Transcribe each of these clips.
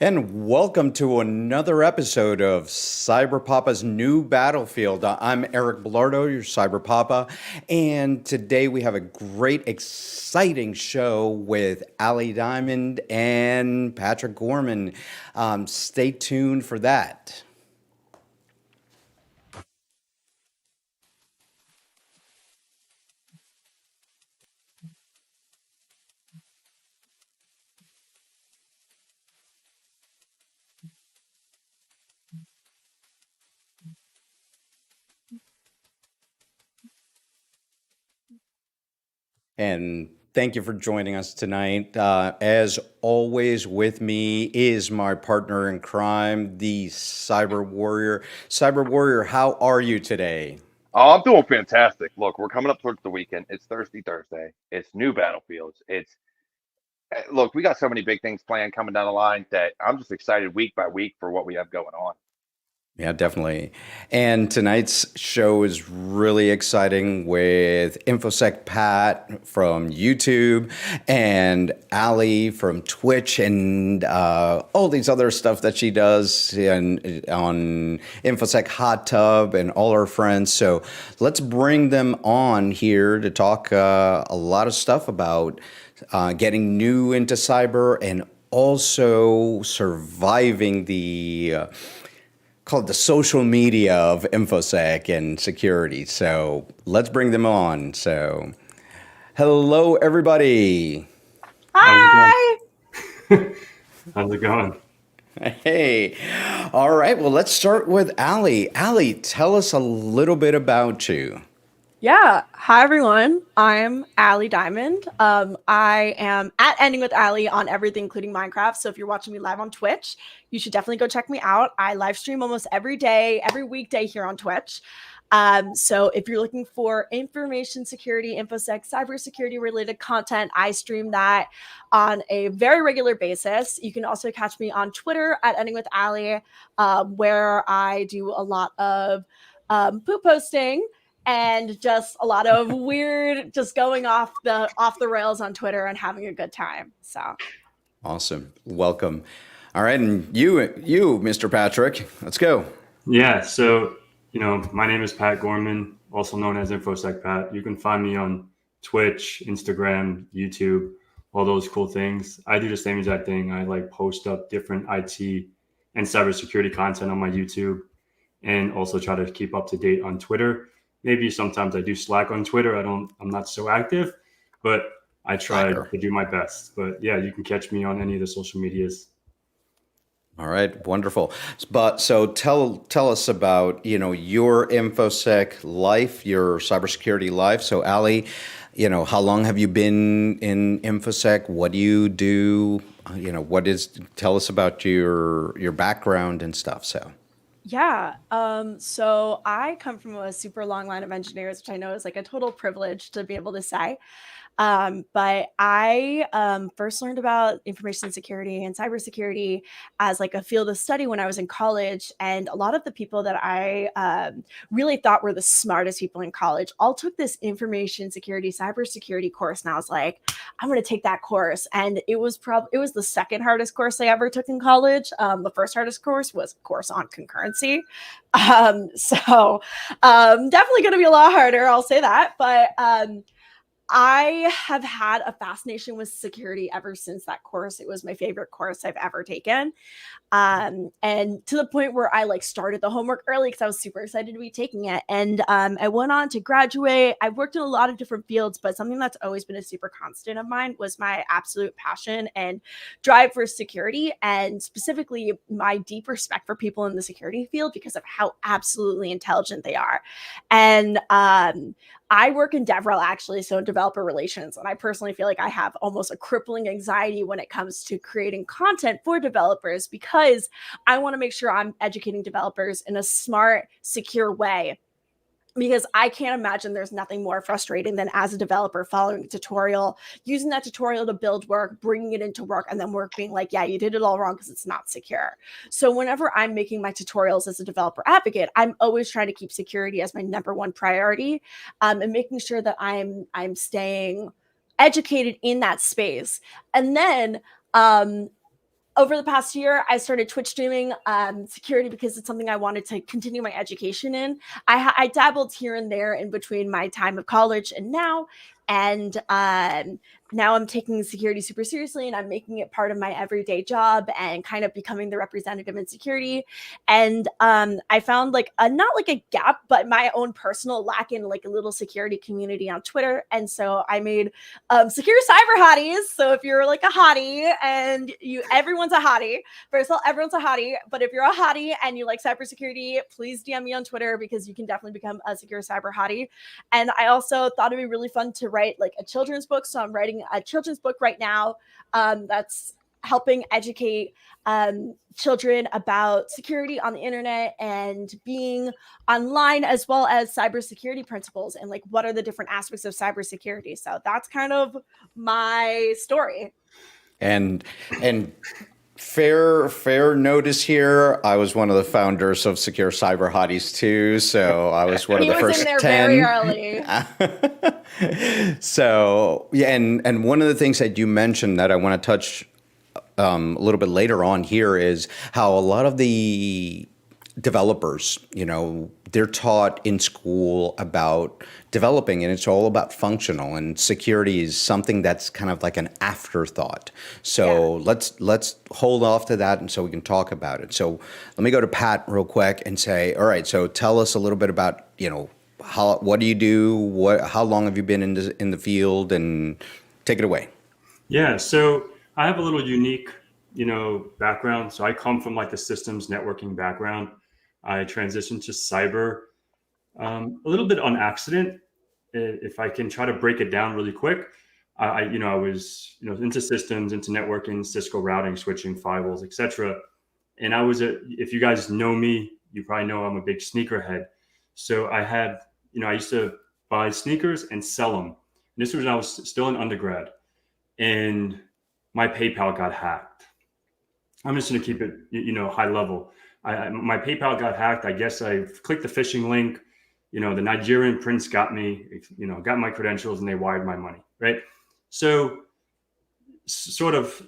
And welcome to another episode of Cyber Papa's New Battlefield. I'm Eric Belardo, your Cyber Papa, and today we have a great, exciting show with Ali Diamond and Patrick Gorman. Stay tuned for that. And thank you for joining us tonight. As always, with me is my partner in crime, the Cyber Warrior. Cyber Warrior, how are you today? Oh, I'm doing fantastic. Look, we're coming up towards the weekend. It's Thursday. It's new battlefields. Look, we got so many big things planned coming down the line that I'm just excited week by week for what we have going on. Yeah, definitely. And tonight's show is really exciting with InfoSec Pat from YouTube and Ali from Twitch and all these other stuff that she does on InfoSec Hot Tub and all her friends. So let's bring them on here to talk a lot of stuff about getting new into cyber and also surviving called the social media of InfoSec and security. So let's bring them on. So hello, everybody. Hi. How's it going? Hey. All right. Well, let's start with Ali. Ali, tell us a little bit about you. Yeah. Hi, everyone. I'm Ali Diamond. I am at Ending with Ali on everything, including Minecraft. So if you're watching me live on Twitch, you should definitely go check me out. I live stream almost every day, every weekday here on Twitch. So if you're looking for information security, InfoSec, cybersecurity related content, I stream that on a very regular basis. You can also catch me on Twitter at Ending with Ali, where I do a lot of poop posting and just a lot of weird, just going off the rails on Twitter and having a good time. So Awesome. Welcome. All right. And you, Mr. Patrick, let's go. Yeah, so, my name is Pat Gorman, also known as InfoSec Pat. You can find me on Twitch, Instagram, YouTube, all those cool things. I do the same exact thing. I post up different IT and cybersecurity content on my YouTube and also try to keep up to date on Twitter. Maybe sometimes I do slack on Twitter. I'm not so active, but I try Slacker. to do my best. But yeah, you can catch me on any of the social medias. All right, wonderful. But so tell us about your InfoSec life, your cybersecurity life. So Ali, how long have you been in InfoSec? What do you do? Tell us about your background and stuff. So yeah. So I come from a super long line of engineers, which I know is like a total privilege to be able to say. But I first learned about information security and cybersecurity as like a field of study when I was in college. And a lot of the people that I really thought were the smartest people in college all took this information security, cybersecurity course. And I was like, I'm going to take that course. And it was the second hardest course I ever took in college. The first hardest course was a course on concurrency. Definitely going to be a lot harder. I'll say that. But I have had a fascination with security ever since that course. It was my favorite course I've ever taken. And to the point where I started the homework early because I was super excited to be taking it. And I went on to graduate. I've worked in a lot of different fields, but something that's always been a super constant of mine was my absolute passion and drive for security, and specifically my deep respect for people in the security field because of how absolutely intelligent they are. And I work in DevRel actually, so in developer relations. And I personally feel like I have almost a crippling anxiety when it comes to creating content for developers because I want to make sure I'm educating developers in a smart, secure way. Because I can't imagine there's nothing more frustrating than as a developer following a tutorial, using that tutorial to build work, bringing it into work, and then work being like, yeah, you did it all wrong because it's not secure. So whenever I'm making my tutorials as a developer advocate, I'm always trying to keep security as my number one priority, and making sure that I'm staying educated in that space. And then over the past year, I started Twitch streaming security because it's something I wanted to continue my education in. I dabbled here and there in between my time of college and now. And now I'm taking security super seriously, and I'm making it part of my everyday job and kind of becoming the representative in security. And I found like not like a gap, but my own personal lack in like a little security community on Twitter. And so I made Secure Cyber Hotties. So if you're like a hottie and everyone's a hottie. First of all, everyone's a hottie. But if you're a hottie and you like cybersecurity, please DM me on Twitter because you can definitely become a Secure Cyber Hottie. And I also thought it'd be really fun to write like a children's book. So I'm writing a children's book right now that's helping educate children about security on the internet and being online, as well as cybersecurity principles and like what are the different aspects of cybersecurity. So that's kind of my story. And fair notice here, I was one of the founders of Secure Cyber Hotties too, so I was one of the first 10. He was in there very early. So yeah, and one of the things that you mentioned that I want to touch a little bit later on here is how a lot of the developers, they're taught in school about developing, and it's all about functional, and security is something that's kind of like an afterthought. So let's hold off to that, and so we can talk about it. So let me go to Pat real quick and say, all right, so tell us a little bit about, what do you do? How long have you been in the field, and take it away. Yeah, so I have a little unique, background. So I come from like the systems networking background. I transitioned to cyber a little bit on accident. If I can try to break it down really quick, I was into systems, into networking, Cisco routing, switching, firewalls, etc. And I was if you guys know me, you probably know I'm a big sneakerhead. So I had, I used to buy sneakers and sell them. And this was when I was still in undergrad, and my PayPal got hacked. I'm just going to keep it, high level. My PayPal got hacked. I guess I clicked the phishing link. The Nigerian prince got me, got my credentials, and they wired my money, right? So sort of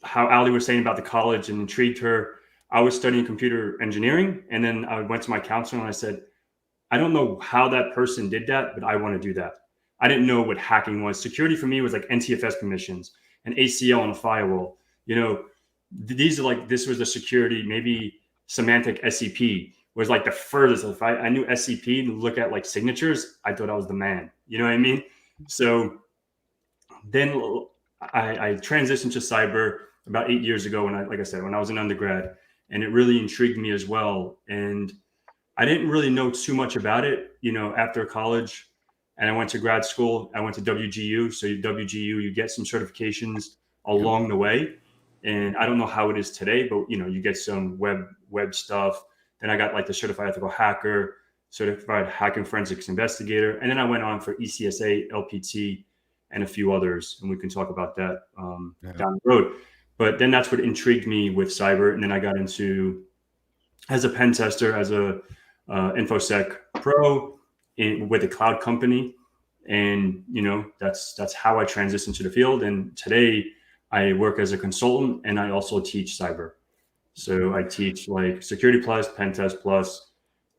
how Ali was saying about the college and intrigued her. I was studying computer engineering, and then I went to my counselor and I said, I don't know how that person did that, but I want to do that. I didn't know what hacking was. Security for me was like NTFS permissions, an ACL on a firewall. These are like, this was a security, maybe semantic SCP was like the furthest. If I knew SCP and look at like signatures, I thought I was the man. You know what I mean? So then I transitioned to cyber about 8 years ago when I was an undergrad, and it really intrigued me as well. And I didn't really know too much about it, after college. And I went to grad school. I went to WGU. So WGU, you get some certifications along the way. And I don't know how it is today, but you get some web stuff. Then I got like the certified ethical hacker, certified hacking forensics investigator. And then I went on for ECSA, LPT, and a few others. And we can talk about that down the road. But then that's what intrigued me with cyber. And then I got into, as a pen tester, as a InfoSec pro with a cloud company. And, that's how I transitioned to the field. And today I work as a consultant, and I also teach cyber. So I teach like Security Plus, Pen Test Plus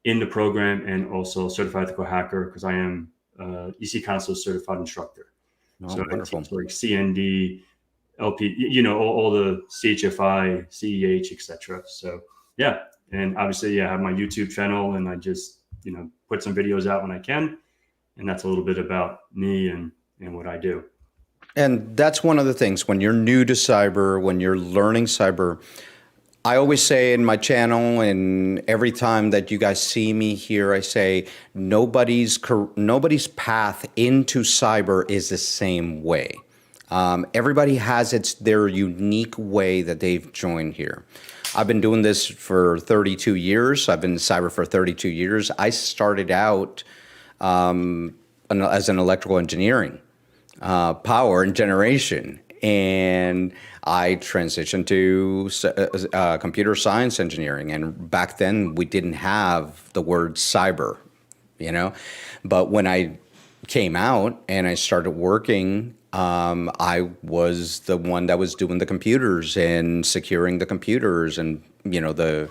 in the program, and also Certified Ethical Hacker, because I am EC Council certified instructor. So wonderful. I teach like CND, LP, all the CHFI, CEH, etc. So yeah, and obviously I have my YouTube channel, and I just put some videos out when I can, and that's a little bit about me and what I do. And that's one of the things when you're new to cyber, when you're learning cyber. I always say in my channel, and every time that you guys see me here, I say nobody's path into cyber is the same way. Everybody has their unique way that they've joined here. I've been doing this for 32 years. I've been in cyber for 32 years. I started out as an electrical engineering, power and generation. And I transitioned to computer science engineering. And back then, we didn't have the word cyber, But when I came out and I started working, I was the one that was doing the computers and securing the computers, and the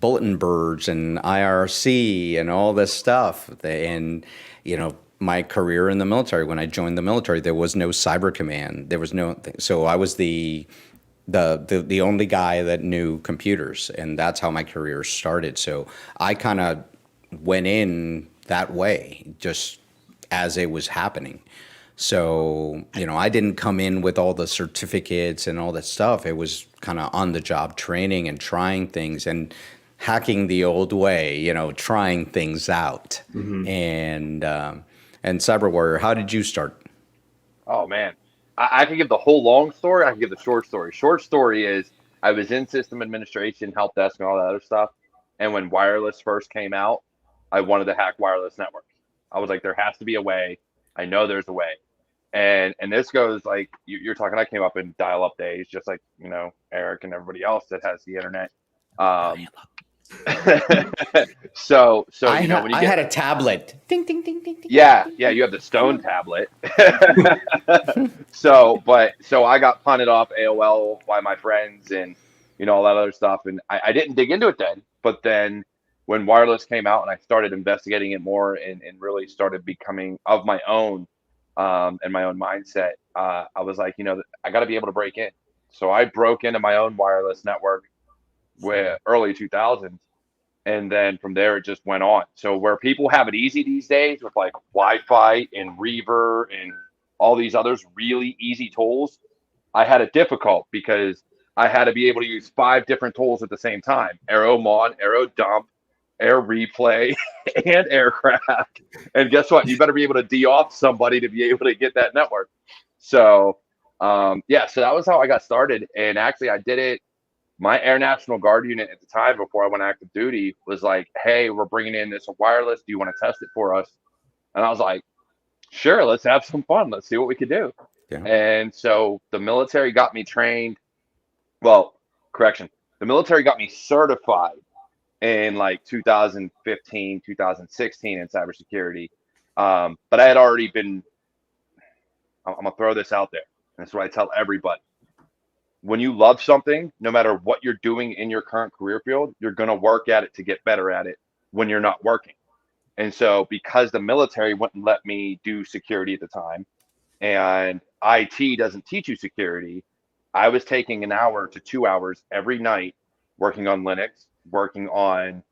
bulletin boards and IRC and all this stuff. And my career in the military, when I joined the military, there was no cyber command. There was no, so I was the only guy that knew computers, and that's how my career started. So I kind of went in that way, just as it was happening. So, I didn't come in with all the certificates and all that stuff. It was kind of on the job training and trying things and hacking the old way, trying things out. And Cyber Warrior, how did you start? Oh man, I can give the whole long story. I can give the short story. Short story is I was in system administration, help desk, and all that other stuff. And when wireless first came out, I wanted to hack wireless networks. I was like, there has to be a way. I know there's a way. And this goes like you're talking. I came up in dial-up days, just like Eric and everybody else that has the internet. So I when you had a tablet. Ding ding ding ding ding. Yeah, you have the Stone tablet. So I got punted off AOL by my friends and all that other stuff, and I didn't dig into it then. But then when wireless came out and I started investigating it more and really started becoming of my own and my own mindset, I was like, I got to be able to break in. So I broke into my own wireless network with early 2000s. And then from there, it just went on. So where people have it easy these days with like Wi-Fi and Reaver and all these others really easy tools, I had it difficult because I had to be able to use 5 different tools at the same time: AeroMon, AeroDump, Air Replay, and Aircraft. And guess what? You better be able to de-off somebody to be able to get that network. So so that was how I got started. And actually, I did it. My Air National Guard unit at the time, before I went active duty, was like, hey, we're bringing in this wireless. Do you want to test it for us? And I was like, sure, let's have some fun. Let's see what we can do. Yeah. And so the military got me trained. Well, correction. The military got me certified in like 2015, 2016 in cybersecurity. But I had already been, I'm going to throw this out there. And that's what I tell everybody. When you love something, no matter what you're doing in your current career field, you're going to work at it to get better at it when you're not working. And so because the military wouldn't let me do security at the time, and IT doesn't teach you security, I was taking an hour to 2 hours every night working on Linux, working on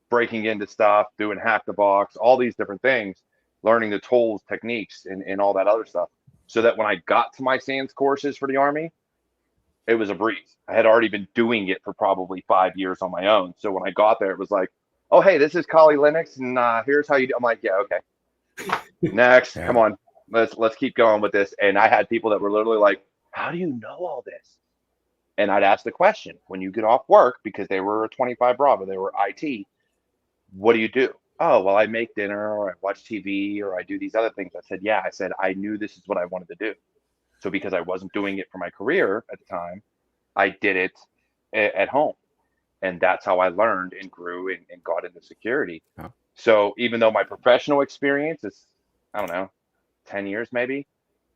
breaking into stuff, doing hack the box, all these different things, learning the tools, techniques, and all that other stuff. So that when I got to my SANS courses for the Army, it was a breeze. I had already been doing it for probably 5 years on my own. So when I got there, it was like, oh, hey, this is Kali Linux, and here's how you do. I'm like, yeah, okay. Next, come on, let's keep going with this. And I had people that were literally like, how do you know all this? And I'd ask the question when you get off work, because they were a 25 Bravo, they were IT. What do you do? Oh, well, I make dinner, or I watch TV, or I do these other things. I said, yeah. I said, I knew this is what I wanted to do. So because I wasn't doing it for my career at the time, I did it at home. And that's how I learned and grew and got into security. Oh. So even though my professional experience is, I don't know, 10 years maybe,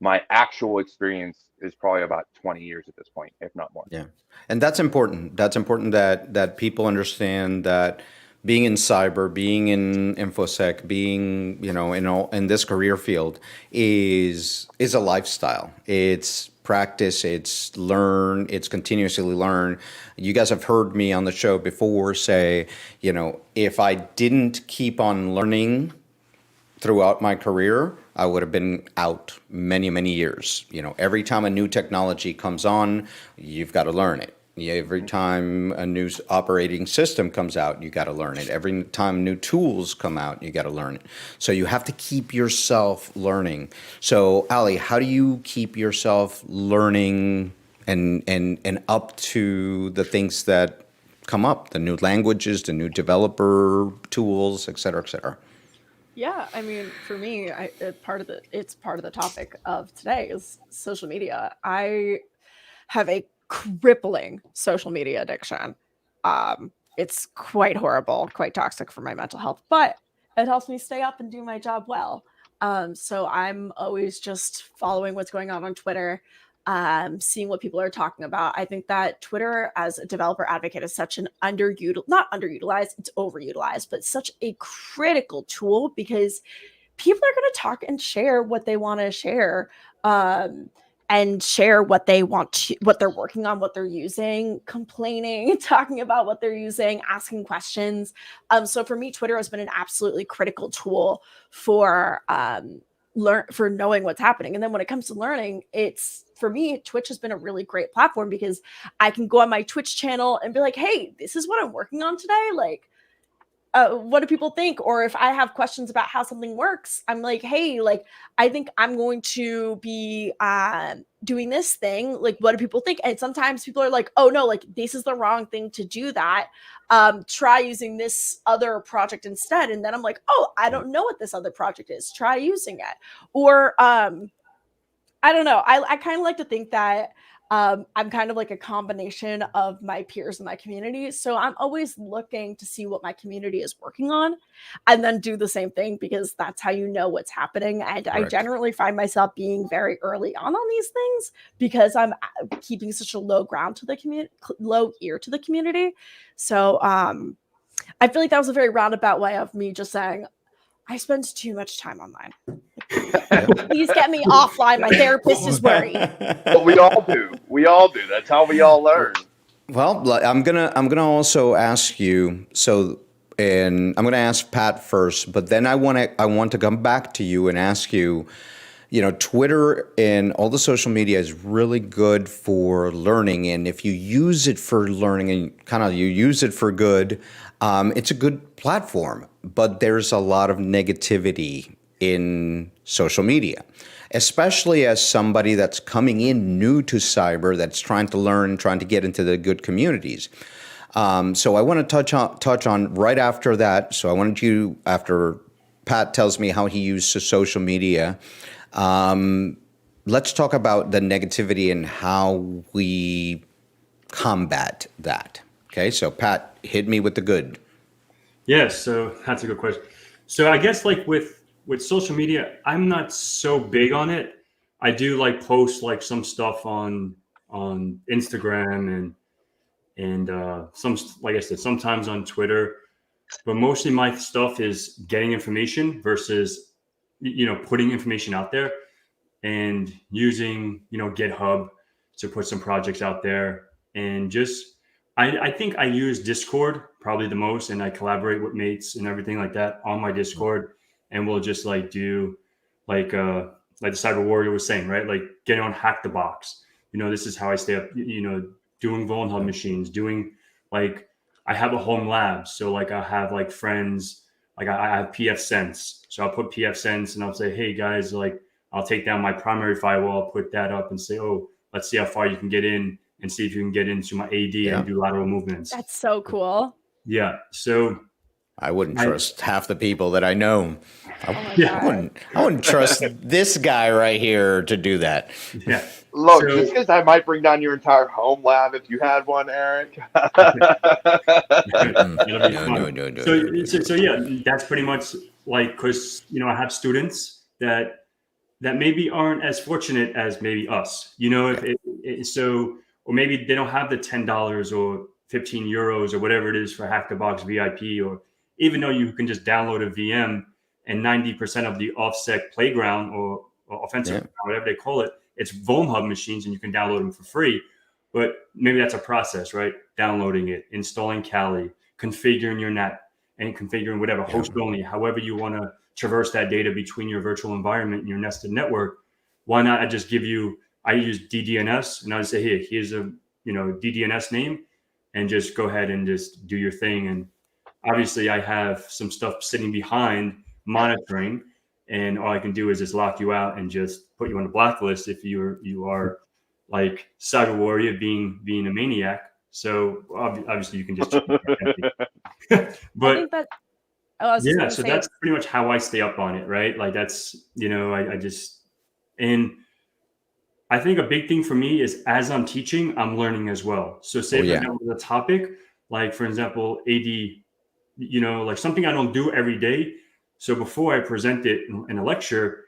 my actual experience is probably about 20 years at this point, if not more. Yeah. And that's important. That's important that people understand that being in cyber, being in InfoSec, being, in this career field is a lifestyle. It's practice, it's learn, it's continuously learn. You guys have heard me on the show before say, if I didn't keep on learning throughout my career, I would have been out many, many years. Every time a new technology comes on, you've got to learn it. Every time a new operating system comes out, you got to learn it. Every time new tools come out, you got to learn it. So you have to keep yourself learning. So Ali, how do you keep yourself learning and up to the things that come up, the new languages, the new developer tools, et cetera, et cetera? Yeah, I mean, for me, it's part of the topic of today is social media. I have a crippling social media addiction. It's quite horrible, quite toxic for my mental health, but it helps me stay up and do my job well. So I'm always just following what's going on Twitter, seeing what people are talking about. I think that Twitter as a developer advocate is such an not underutilized, it's overutilized, but such a critical tool because people are going to talk and share what they want to share. And share what they want to, what they're working on, what they're using, complaining, talking about what they're using, asking questions. So for me, Twitter has been an absolutely critical tool for for knowing what's happening. And then when it comes to learning, for me, Twitch has been a really great platform because I can go on my Twitch channel and be like, hey, this is what I'm working on today. Like, what do people think? Or if I have questions about how something works, I'm like, hey, like, I think I'm going to be doing this thing. Like, what do people think? And sometimes people are like, oh no, like this is the wrong thing to do that. Try using this other project instead. And then I'm like, oh, I don't know what this other project is. Try using it. Or I don't know. I kind of like to think that I'm kind of like a combination of my peers in my community. So I'm always looking to see what my community is working on and then do the same thing because that's how you know what's happening. And I generally find myself being very early on these things because I'm keeping such a low ground to the community, low ear to the community. So I feel like that was a very roundabout way of me just saying, I spend too much time online. Please get me offline. My therapist is worried. But we all do. We all do. That's how we all learn. Well, I'm gonna also ask you. And I'm gonna ask Pat first, but then I want to come back to you and ask you. You know, Twitter and all the social media is really good for learning, and if you use it for learning and you use it for good, it's a good platform. But there's a lot of negativity in social media, especially as somebody that's coming in new to cyber, that's trying to learn, trying to get into the good communities. So I want to touch on right after that. So I wanted you, after Pat tells me how he uses social media, let's talk about the negativity and how we combat that. Okay, so Pat, hit me with the good. Yes, so that's a good question. So I guess like with social media, I'm not so big on it. I do like post like some stuff on Instagram and some, like I said, sometimes on Twitter, but mostly my stuff is getting information versus, putting information out there and using, GitHub to put some projects out there. And just, I think I use Discord probably the most, and I collaborate with mates and everything like that on my Discord. And we'll just like do like the Cyber Warrior was saying, right? Like getting on Hack the Box. This is how I stay up, doing vulnerable machines, doing like, I have a home lab. So like I have like friends, like I have PF Sense. So I'll put PF Sense and I'll say, hey guys, like I'll take down my primary firewall, put that up and say, oh, let's see how far you can get in and see if you can get into my AD and do lateral movements. That's so cool. Yeah. So I wouldn't trust half the people that I know. I wouldn't trust this guy right here to do that. Yeah. Look, just because I might bring down your entire home lab if you had one, Eric. No. So yeah, that's pretty much like, because I have students that maybe aren't as fortunate as maybe us. Or maybe they don't have the $10 or 15 euros or whatever it is for Hack the Box VIP, or even though you can just download a VM and 90% of the OffSec playground or offensive, whatever they call it, it's VMhub machines and you can download them for free. But maybe that's a process, right? Downloading it, installing Kali, configuring your NAT, and configuring whatever host only, however you want to traverse that data between your virtual environment and your nested network. Why not I just give you, I use DDNS and I say, hey, here's a DDNS name, and just go ahead and just do your thing. And obviously I have some stuff sitting behind monitoring, and all I can do is just lock you out and just put you on the blacklist if you are like Cyber Warrior being a maniac. So obviously you can just but I think that, so that's pretty much how I stay up on it, right? Like that's, I just, and I think a big thing for me is as I'm teaching, I'm learning as well. So say for example, the topic, like for example, AD, like something I don't do every day. So before I present it in a lecture,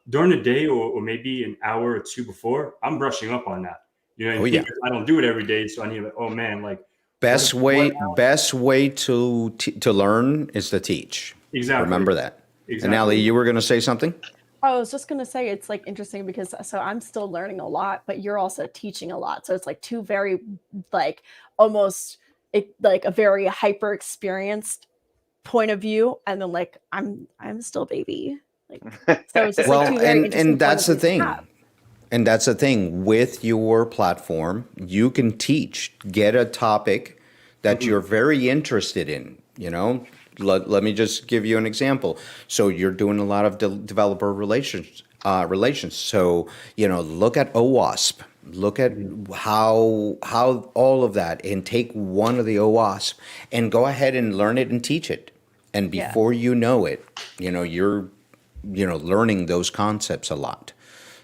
during the day or maybe an hour or two before, I'm brushing up on that. And I don't do it every day, so I need oh man, like best way to learn is to teach. Exactly. Remember that. Exactly. And Allie, you were going to say something? I was just going to say it's like interesting because so I'm still learning a lot, but you're also teaching a lot. So it's like two very like almost like a very hyper experienced point of view, and then like I'm still baby. Like so it's just like two very interesting and that's the thing. have. And that's the thing with your platform, you can teach, get a topic that you're very interested in, Let me just give you an example. So you're doing a lot of developer relations. So, look at OWASP, look at how all of that, and take one of the OWASP and go ahead and learn it and teach it. And before you know it, you're, learning those concepts a lot.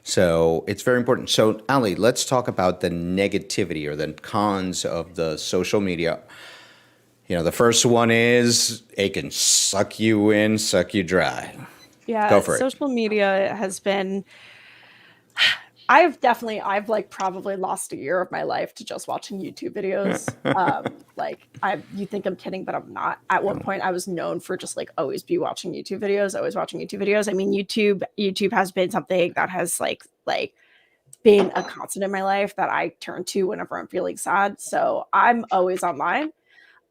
So it's very important. So Ali, let's talk about the negativity or the cons of the social media. The first one is it can suck you in, suck you dry. Yeah, Go for it. Social media has been, I've like probably lost a year of my life to just watching YouTube videos. You think I'm kidding, but I'm not. At one point I was known for just like always watching YouTube videos. I mean, YouTube has been something that has like been a constant in my life that I turn to whenever I'm feeling sad. So I'm always online.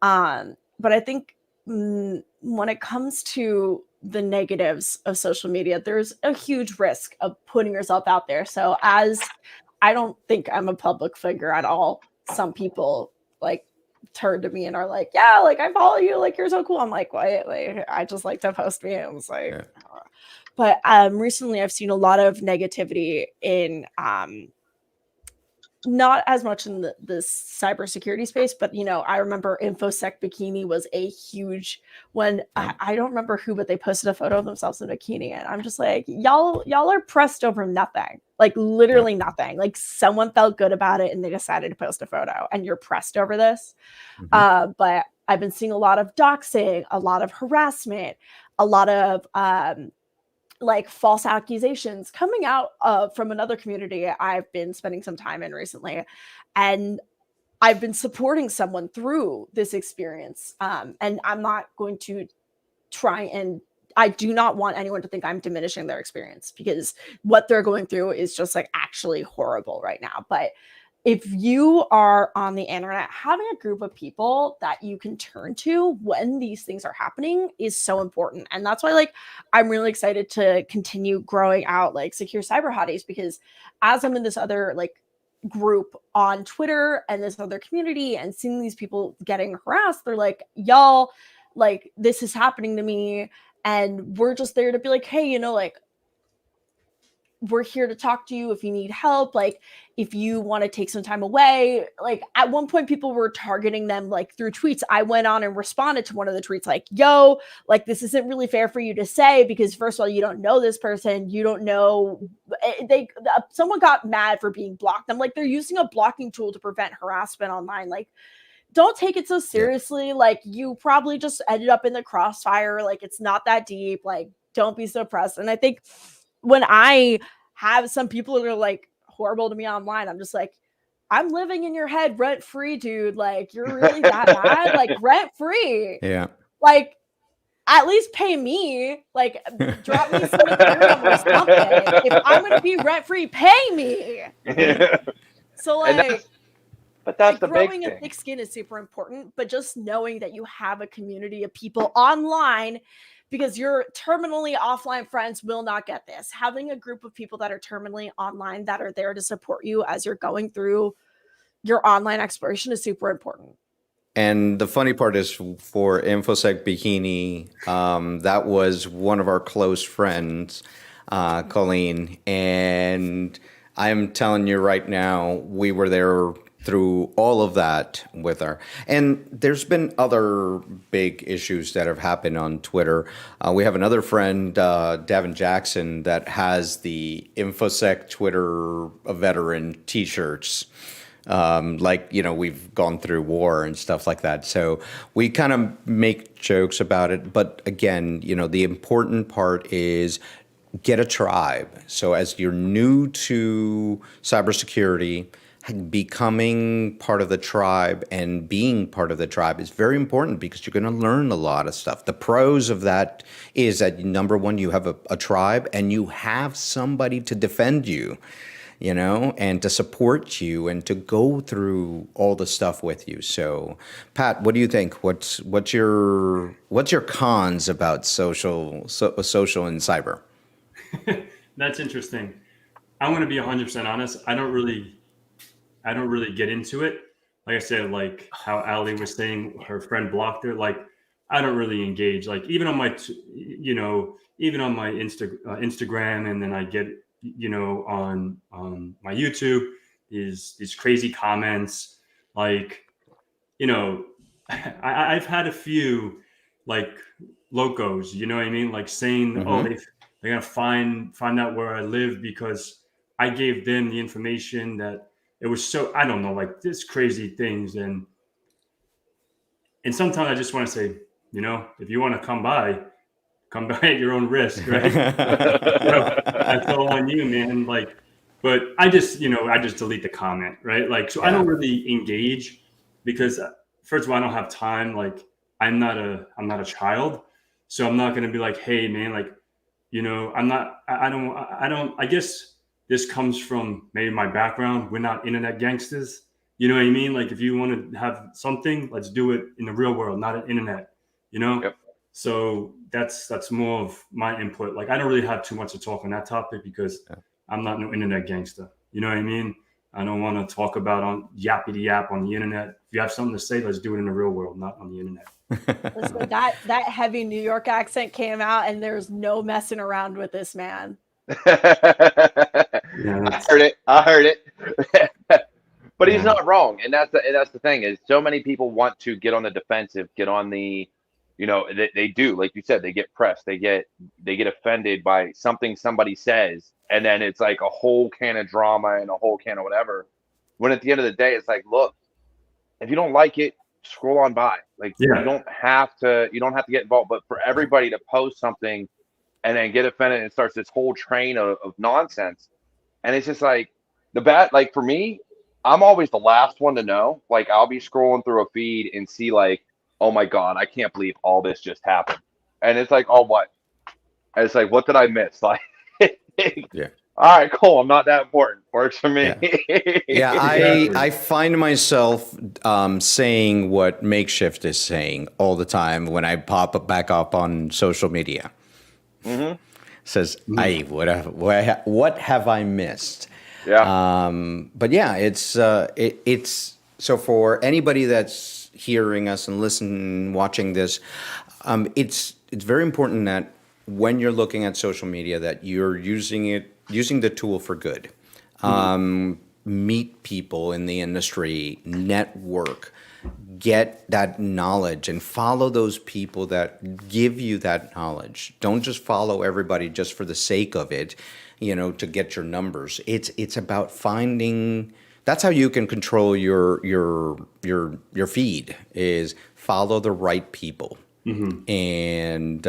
But I think when it comes to the negatives of social media, there's a huge risk of putting yourself out there. So as I don't think I'm a public figure at all, some people like turn to me and are like, yeah, like I follow you, like you're so cool. I'm like, wait, I just like to post memes. But recently I've seen a lot of negativity in not as much in the cybersecurity space, but I remember InfoSec bikini was a huge one. I don't remember who, but they posted a photo of themselves in a bikini, and I'm just like, y'all are pressed over nothing, like literally nothing. Like someone felt good about it and they decided to post a photo, and you're pressed over this. But I've been seeing a lot of doxing, a lot of harassment, a lot of like false accusations coming out from another community I've been spending some time in recently. And I've been supporting someone through this experience. And I'm not going to I do not want anyone to think I'm diminishing their experience, because what they're going through is just like actually horrible right now. But if you are on the internet, having a group of people that you can turn to when these things are happening is so important. And that's why I'm really excited to continue growing out like Secure Cyber Hotties, because as I'm in this other group on Twitter and this other community and seeing these people getting harassed, they're like, y'all, like this is happening to me. And we're just there to be like, hey, we're here to talk to you if you need help. Like if you want to take some time away, like at one point people were targeting them through tweets. I went on and responded to one of the tweets like, yo, like this isn't really fair for you to say, because first of all, you don't know this person. You don't know, someone got mad for being blocked. I'm like, they're using a blocking tool to prevent harassment online. Like, don't take it so seriously. Yeah. Like you probably just ended up in the crossfire. Like it's not that deep. Like don't be so pressed. And I think when I have some people that are like horrible to me online, I'm just like, I'm living in your head rent free, dude. Like you're really that bad, like rent free. Yeah. Like at least pay me, like drop me some Ethereum or something. If I'm going to be rent free, pay me. So but that's the big growing thing. A thick skin is super important, but just knowing that you have a community of people online, because your terminally offline friends will not get this. Having a group of people that are terminally online that are there to support you as you're going through your online exploration is super important. And the funny part is for InfoSec Bikini, that was one of our close friends, Colleen. And I'm telling you right now, we were there through all of that with her. And there's been other big issues that have happened on Twitter. We have another friend, Davin Jackson, that has the InfoSec Twitter veteran t-shirts. Like, we've gone through war and stuff like that. So we kind of make jokes about it. But again, the important part is get a tribe. So as you're new to cybersecurity, becoming part of the tribe and being part of the tribe is very important because you're going to learn a lot of stuff. The pros of that is that, number one, you have a tribe and you have somebody to defend you, and to support you and to go through all the stuff with you. So, Pat, what do you think? What's your cons about social and cyber? That's interesting. I'm going to be 100% honest. I don't really get into it. Like I said, like how Ali was saying, her friend blocked her. Like, I don't really engage. Like, even on my, even on my Instagram, and then I get, on my YouTube, is these crazy comments. Like, I've had a few like locos, you know what I mean? Like saying, oh, they're gonna find out where I live because I gave them the information that it was so, I don't know, like this crazy things. And sometimes I just want to say, if you want to come by at your own risk, right? That's all on you, man. Like, but I just delete the comment, right? Like, so I don't really engage because first of all, I don't have time. Like, I'm not a child, so I'm not going to be like, hey, man, like, I guess this comes from maybe my background. We're not internet gangsters. You know what I mean? Like, if you want to have something, let's do it in the real world, not an internet, Yep. So that's more of my input. Like, I don't really have too much to talk on that topic because I'm not no internet gangster. You know what I mean? I don't want to talk about on yappity yap on the internet. If you have something to say, let's do it in the real world, not on the internet. Listen, that heavy New York accent came out, and there's no messing around with this man. I heard it. But he's not wrong, and that's the thing is so many people want to get on the defensive, get on the, they do, like you said, they get pressed, they get offended by something somebody says, and then it's like a whole can of drama and a whole can of whatever. When at the end of the day, it's like, look, if you don't like it, scroll on by. Like, you don't have to get involved. But for everybody to post something and then get offended and starts this whole train of nonsense, and it's just like like for me, I'm always the last one to know. Like, I'll be scrolling through a feed and see like, oh my God, I can't believe all this just happened. And it's like, oh, what? And it's like, what did I miss? Like, all right, cool. I'm not that important. Works for me. I find myself saying what Makeshift is saying all the time when I pop back up on social media. Says, "Hey, what have I missed?" Yeah. But yeah, it's so for anybody that's hearing us and watching this, it's very important that when you're looking at social media that you're using the tool for good. Meet people in the industry, network, get that knowledge, and follow those people that give you that knowledge. Don't just follow everybody just for the sake of it, to get your numbers. It's about finding. That's how you can control your feed, is follow the right people. And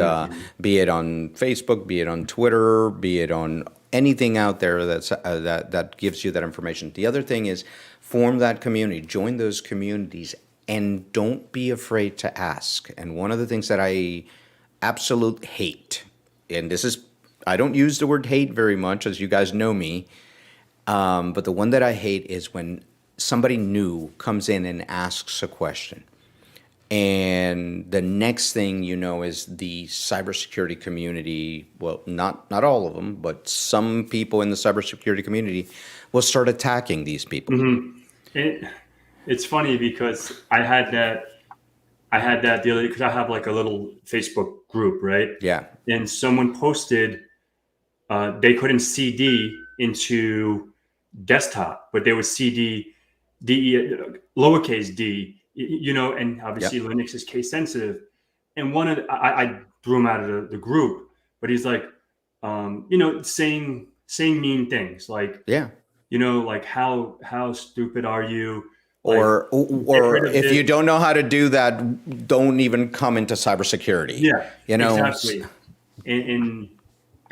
be it on Facebook, be it on Twitter, be it on anything out there that gives you that information. The other thing is form that community, join those communities, and don't be afraid to ask. And one of the things that I absolutely hate, and I don't use the word hate very much, as you guys know me, but the one that I hate is when somebody new comes in and asks a question. And the next thing you know is the cybersecurity community, well, not all of them, but some people in the cybersecurity community will start attacking these people. It's funny because I had that the other, because I have like a little Facebook group, right? Yeah. And someone posted they couldn't CD into desktop, but they would CD lowercase d, and obviously Linux is case sensitive. And I threw him out of the group, but he's like, saying mean things like, like how stupid are you? Or if this. you don't know how to do that, don't even come into cybersecurity. Yeah, Exactly. And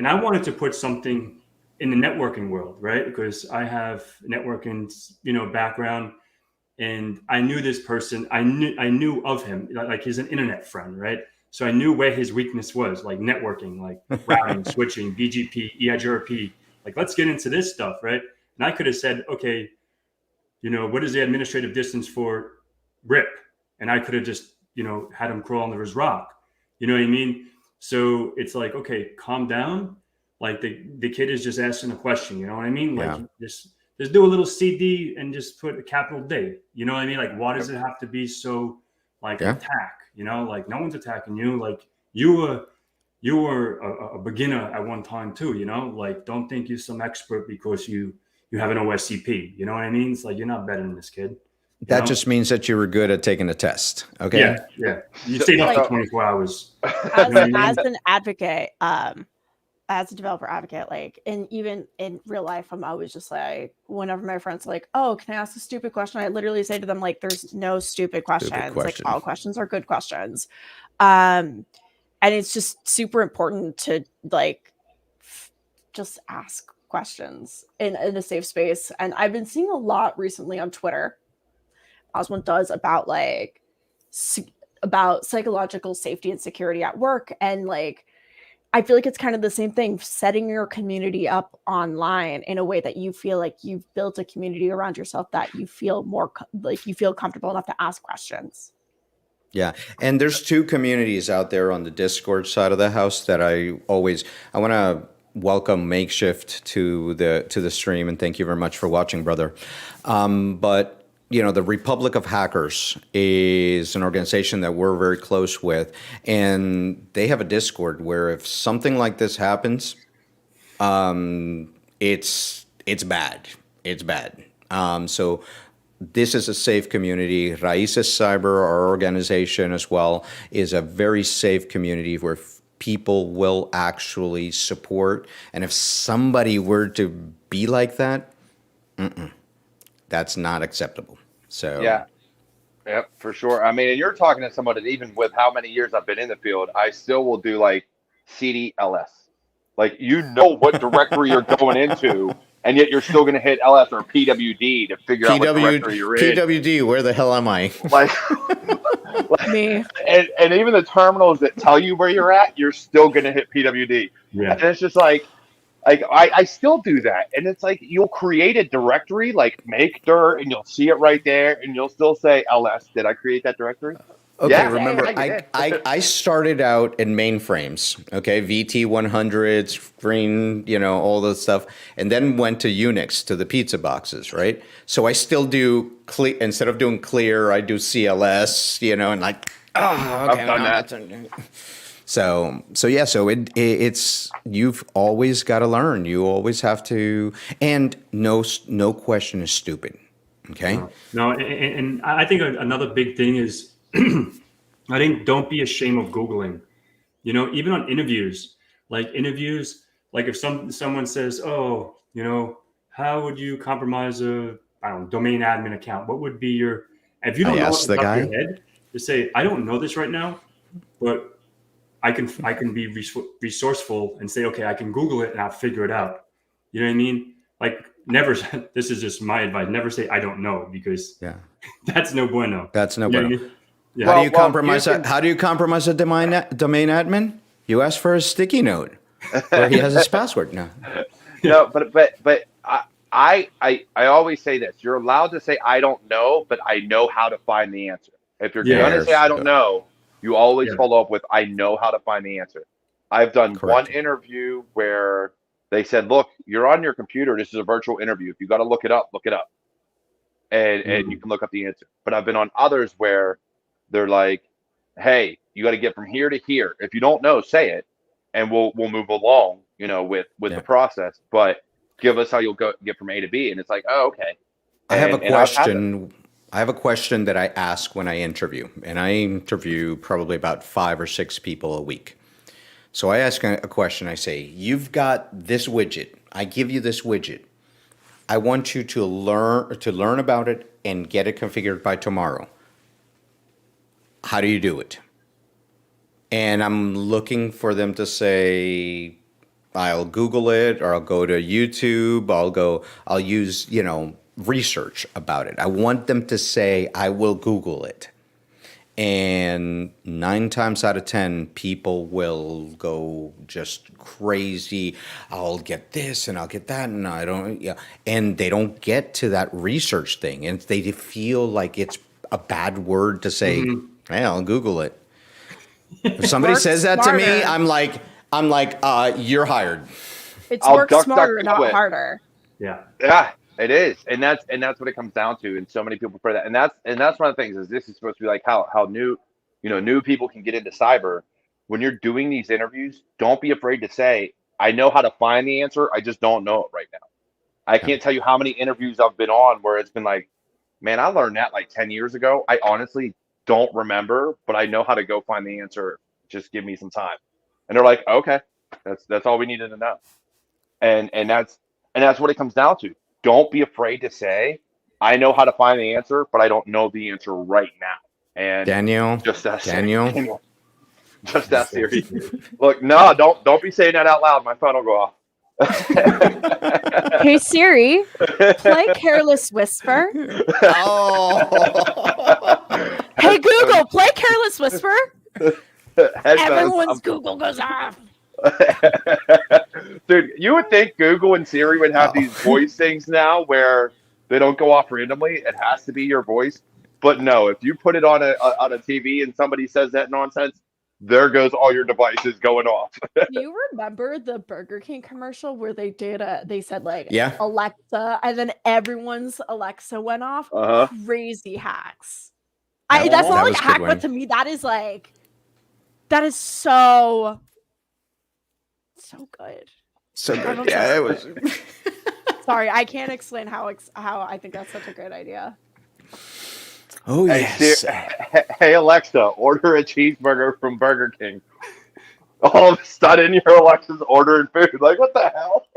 I wanted to put something in the networking world, right? Because I have networking, background, and I knew this person. I knew of him, like he's an internet friend, right? So I knew where his weakness was, like networking, like routing, switching, BGP, EIGRP. Like, let's get into this stuff, right? And I could have said, okay, what is the administrative distance for RIP? And I could have just, had him crawl under his rock. You know what I mean? So it's like, okay, calm down. Like the kid is just asking a question. You know what I mean? Like just do a little CD and just put a capital D. You know what I mean? Like, why does it have to be so like attack? Like no one's attacking you. Like you were a beginner at one time too. Like don't think you're some expert because you have an OSCP. You know what I mean? It's like you're not better than this kid. That just means that you were good at taking a test. Okay. Yeah. You stayed up for 24 hours. As an advocate, as a developer advocate, like, and even in real life, I'm always just like, whenever my friends are like, oh, can I ask a stupid question? I literally say to them, like, there's no stupid questions. Like, all questions are good questions. And it's just super important to like, just ask questions in a safe space. And I've been seeing a lot recently on Twitter, as one does, about like, about psychological safety and security at work. And like, I feel like it's kind of the same thing, setting your community up online in a way that you feel like you've built a community around yourself that you feel more like you feel comfortable enough to ask questions. Yeah. And there's two communities out there on the Discord side of the house that I want to welcome Makeshift to the stream, and thank you very much for watching, brother. But the Republic of Hackers is an organization that we're very close with, and they have a Discord where if something like this happens, it's bad. It's bad. So this is a safe community. Raíces Cyber, our organization as well, is a very safe community where people will actually support. And if somebody were to be like that, that's not acceptable. So yeah, yep, for sure. I mean, and you're talking to somebody that even with how many years I've been in the field, I still will do like CDLS. Like, what directory you're going into, and yet you're still going to hit LS or PWD to figure out what directory you're in. PWD, where the hell am I? Me. And even the terminals that tell you where you're at, you're still going to hit PWD. Yeah. And it's just like I still do that. And it's like, you'll create a directory like make dir, and you'll see it right there, and you'll still say LS. Did I create that directory? Okay, yeah, remember, I started out in mainframes, okay, VT100s, screen, all this stuff, and then went to Unix, to the pizza boxes, right? So I still do, instead of doing clear, I do CLS, and like, okay, I've done that. So it's, you've always got to learn. You always have to, and no question is stupid, okay? No, and I think another big thing is, I think don't be ashamed of Googling, even on interviews, like if someone says, oh, how would you compromise a domain admin account? What would be your, if you don't know what's up your head, just say, I don't know this right now, but I can be resourceful and say, okay, I can Google it and I'll figure it out. You know what I mean? Like, never, this is just my advice, never say, I don't know, because that's no bueno. That's no bueno. Yeah. How do you compromise a domain admin? You ask for a sticky note where he has his password. No. No, but I always say this. You're allowed to say I don't know, but I know how to find the answer. If you're going to say I don't know, you always follow up with I know how to find the answer. I've done one interview where they said, look, you're on your computer. This is a virtual interview. If you got to look it up, look it up. And you can look up the answer. But I've been on others where they're like, hey, you got to get from here to here. If you don't know, say it, and we'll move along, with the process. But give us how you'll get from A to B. And it's like, oh, okay. I have a question. I have a question that I ask when I interview, and I interview probably about 5 or 6 people a week. So I ask a question. I say, you've got this widget. I give you this widget. I want you to learn about it and get it configured by tomorrow. How do you do it? And I'm looking for them to say, I'll Google it, or I'll go to YouTube, I'll use, research about it. I want them to say, I will Google it. And 9 times out of 10, people will go just crazy. I'll get this and I'll get that, and I don't, and they don't get to that research thing, and they feel like it's a bad word to say, hey, I'll Google it. If somebody says that to me, I'm like, you're hired. It's work smarter, not harder. Yeah, it is, and that's what it comes down to. And so many people prefer that, and that's one of the things is this is supposed to be like how new people can get into cyber. When you're doing these interviews, don't be afraid to say, I know how to find the answer, I just don't know it right now. I can't tell you how many interviews I've been on where it's been like, man, I learned that like 10 years ago. I honestly don't remember, but I know how to go find the answer. Just give me some time. And they're like, okay, that's all we needed to know. And that's what it comes down to. Don't be afraid to say, I know how to find the answer, but I don't know the answer right now. And Daniel, just that serious. Look, no, don't be saying that out loud. My phone will go off. Hey Siri, play Careless Whisper. Oh. Hey Google, play Careless Whisper. Everyone's Google Google goes off. Dude, you would think Google and Siri would have these voice things now where they don't go off randomly. It has to be your voice. But no, if you put it on a TV and somebody says that nonsense, there goes all your devices going off. Do you remember the Burger King commercial where they said like Alexa, and then everyone's Alexa went off? Crazy hacks. That's not like a hack, but to me that is so good. So good. Yeah, it was. Sorry, I can't explain how I think that's such a great idea. Oh yes. Hey Alexa, order a cheeseburger from Burger King. All of a sudden, your Alexa's ordering food. Like, what the hell?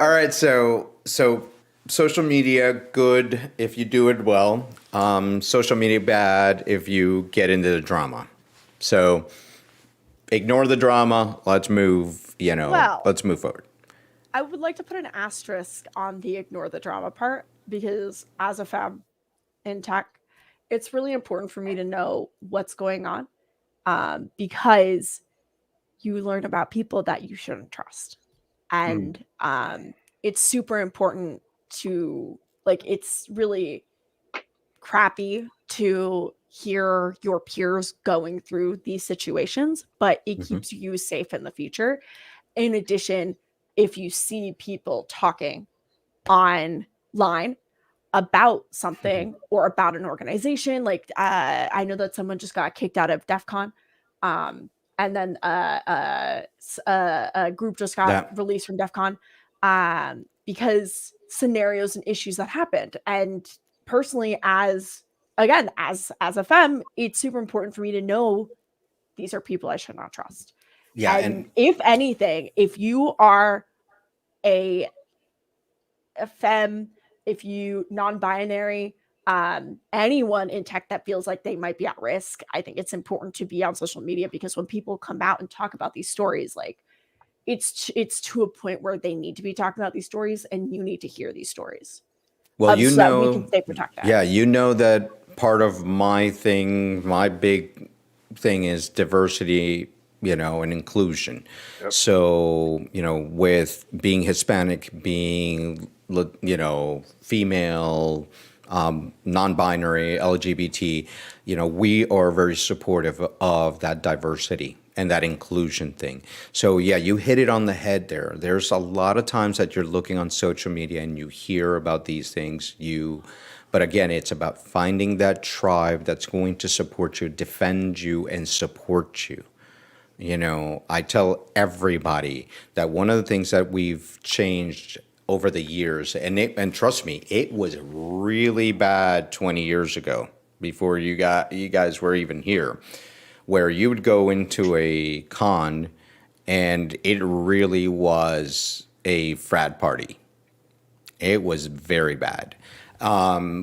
All right. So social media good if you do it well. Social media bad if you get into the drama. So ignore the drama. Let's move. Let's move forward. I would like to put an asterisk on the ignore the drama part, because as a femme in tech, it's really important for me to know what's going on, because you learn about people that you shouldn't trust. And it's super important to, it's really crappy to hear your peers going through these situations, but it keeps you safe in the future. In addition, if you see people talking online about something or about an organization, I know that someone just got kicked out of DEF CON, and then a group just got released from DEF CON because scenarios and issues that happened. And personally, as a femme, it's super important for me to know these are people I should not trust. Yeah, and if anything, if you are a femme, if you non-binary, anyone in tech that feels like they might be at risk, I think it's important to be on social media, because when people come out and talk about these stories, it's to a point where they need to be talking about these stories, and you need to hear these stories. Well, so that we can stay protected. Yeah, that part of my big thing is diversity, and inclusion. Yep. So, with being Hispanic, being, female, non-binary, LGBT, we are very supportive of that diversity and that inclusion thing. So yeah, you hit it on the head there. There's a lot of times that you're looking on social media and you hear about these things. But again, it's about finding that tribe that's going to support you, defend you, and support you. I tell everybody that one of the things that we've changed over the years, and trust me, it was really bad 20 years ago before you guys were even here, where you would go into a con and it really was a frat party. It was very bad.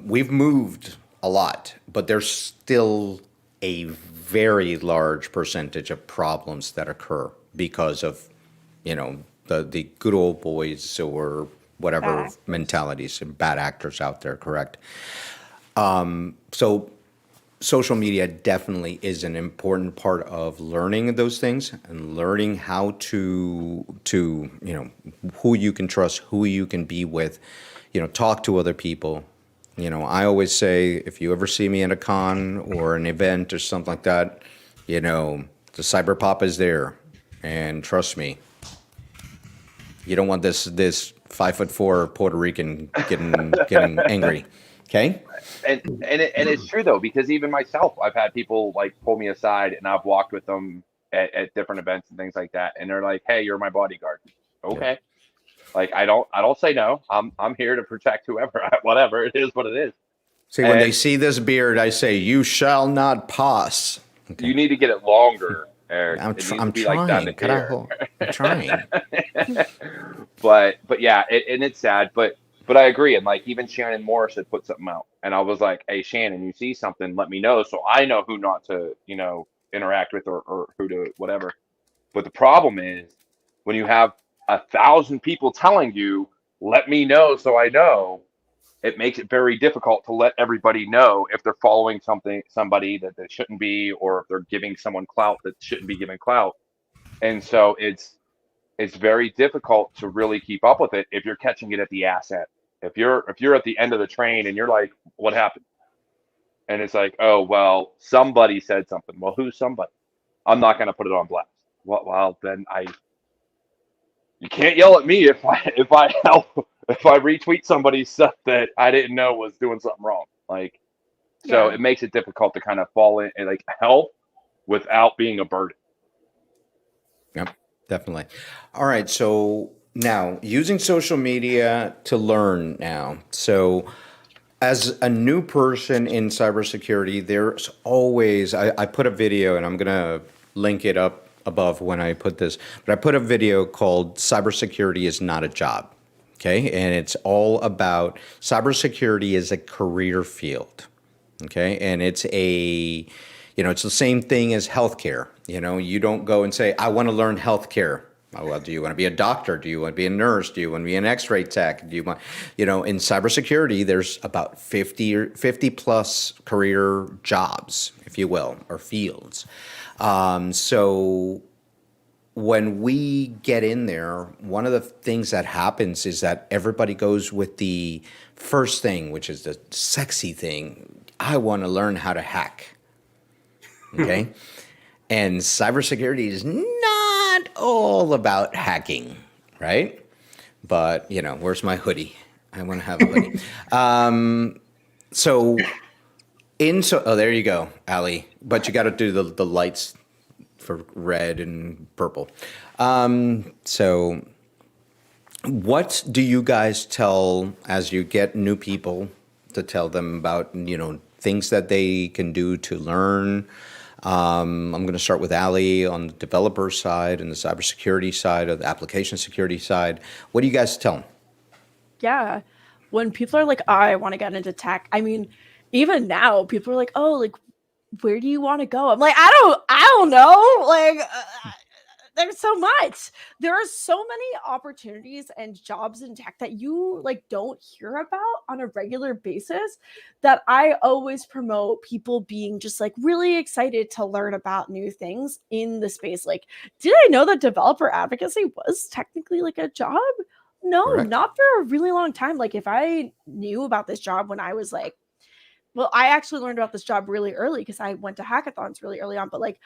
We've moved a lot, but there's still a very large percentage of problems that occur because of, the good old boys or whatever Bad. mentalities and bad actors out there, correct? So social media definitely is an important part of learning those things and learning how to who you can trust, who you can be with, talk to other people. I always say, if you ever see me at a con or an event or something like that, the cyber pop is there, and trust me, you don't want this 5'4" Puerto Rican getting angry. Okay. And it's true though, because even myself, I've had people like pull me aside and I've walked with them at different events and things like that. And they're like, "Hey, you're my bodyguard." Okay. Yeah. Like, I don't say no. I'm here to protect whoever, whatever it is, what it is. See, when they see this beard, I say, "You shall not pass." Okay. You need to get it longer, Eric. I'm trying. I'm trying. But yeah, and it's sad, but I agree. And like, even Shannon Morris had put something out, and I was like, "Hey, Shannon, you see something, let me know, so I know who not to, interact with or who to whatever." But the problem is when you have 1,000 people telling you, "Let me know so I know," it makes it very difficult to let everybody know if they're following somebody that they shouldn't be, or if they're giving someone clout that shouldn't be given clout. And so it's very difficult to really keep up with it if you're catching it at the asset. If you're at the end of the train and you're like, "What happened?" And it's like, "Oh, well, somebody said something." Well, who's somebody? I'm not going to put it on blast. Well, then you can't yell at me if I retweet somebody's stuff that I didn't know was doing something wrong. Like, so It makes it difficult to kind of fall in and like help without being a burden. Yep, definitely. All right. So now, using social media to learn now. So as a new person in cybersecurity, there's always, I put a video, and I'm going to link it up above when I put this, but I put a video called "Cybersecurity is Not a Job." Okay. And it's all about cybersecurity is a career field. Okay. And it's it's the same thing as healthcare. You don't go and say, "I want to learn healthcare." Oh, well, do you want to be a doctor? Do you want to be a nurse? Do you want to be an X-ray tech? Do you want, in cybersecurity, there's about 50 plus career jobs, if you will, or fields. So when we get in there, one of the things that happens is that everybody goes with the first thing, which is the sexy thing. I want to learn how to hack. Okay. And cybersecurity is not all about hacking, right? But, where's my hoodie? I want to have a hoodie. There you go, Ali. But you got to do the lights for red and purple. So what do you guys tell as you get new people to tell them about, things that they can do to learn? I'm going to start with Ali on the developer side and the cybersecurity side, or the application security side. What do you guys tell them? Yeah. When people are like, "I want to get into tech," I mean, even now, people are like, "Oh, like, where do you want to go?" I'm like, I don't know. Like, there's so much. There are so many opportunities and jobs in tech that you like don't hear about on a regular basis, that I always promote people being just like really excited to learn about new things in the space. Like, did I know that developer advocacy was technically like a job? No, Correct. not for a really long time. Like, if I knew about this job when I was like, well, I actually learned about this job really early because I went to hackathons really early on. But like,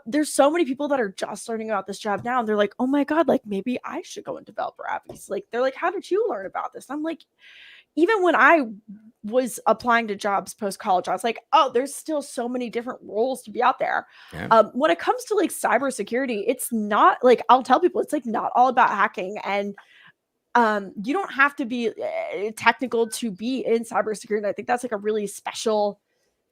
there's so many people that are just learning about this job now, and they're like, "Oh my God, like maybe I should go into developer advocacy." Like, they're like, "How did you learn about this?" And I'm like, even when I was applying to jobs post college, I was like, "Oh, there's still so many different roles to be out there." Yeah. When it comes to like cybersecurity, it's not like, I'll tell people, it's like not all about hacking. And you don't have to be technical to be in cybersecurity. And I think that's like a really special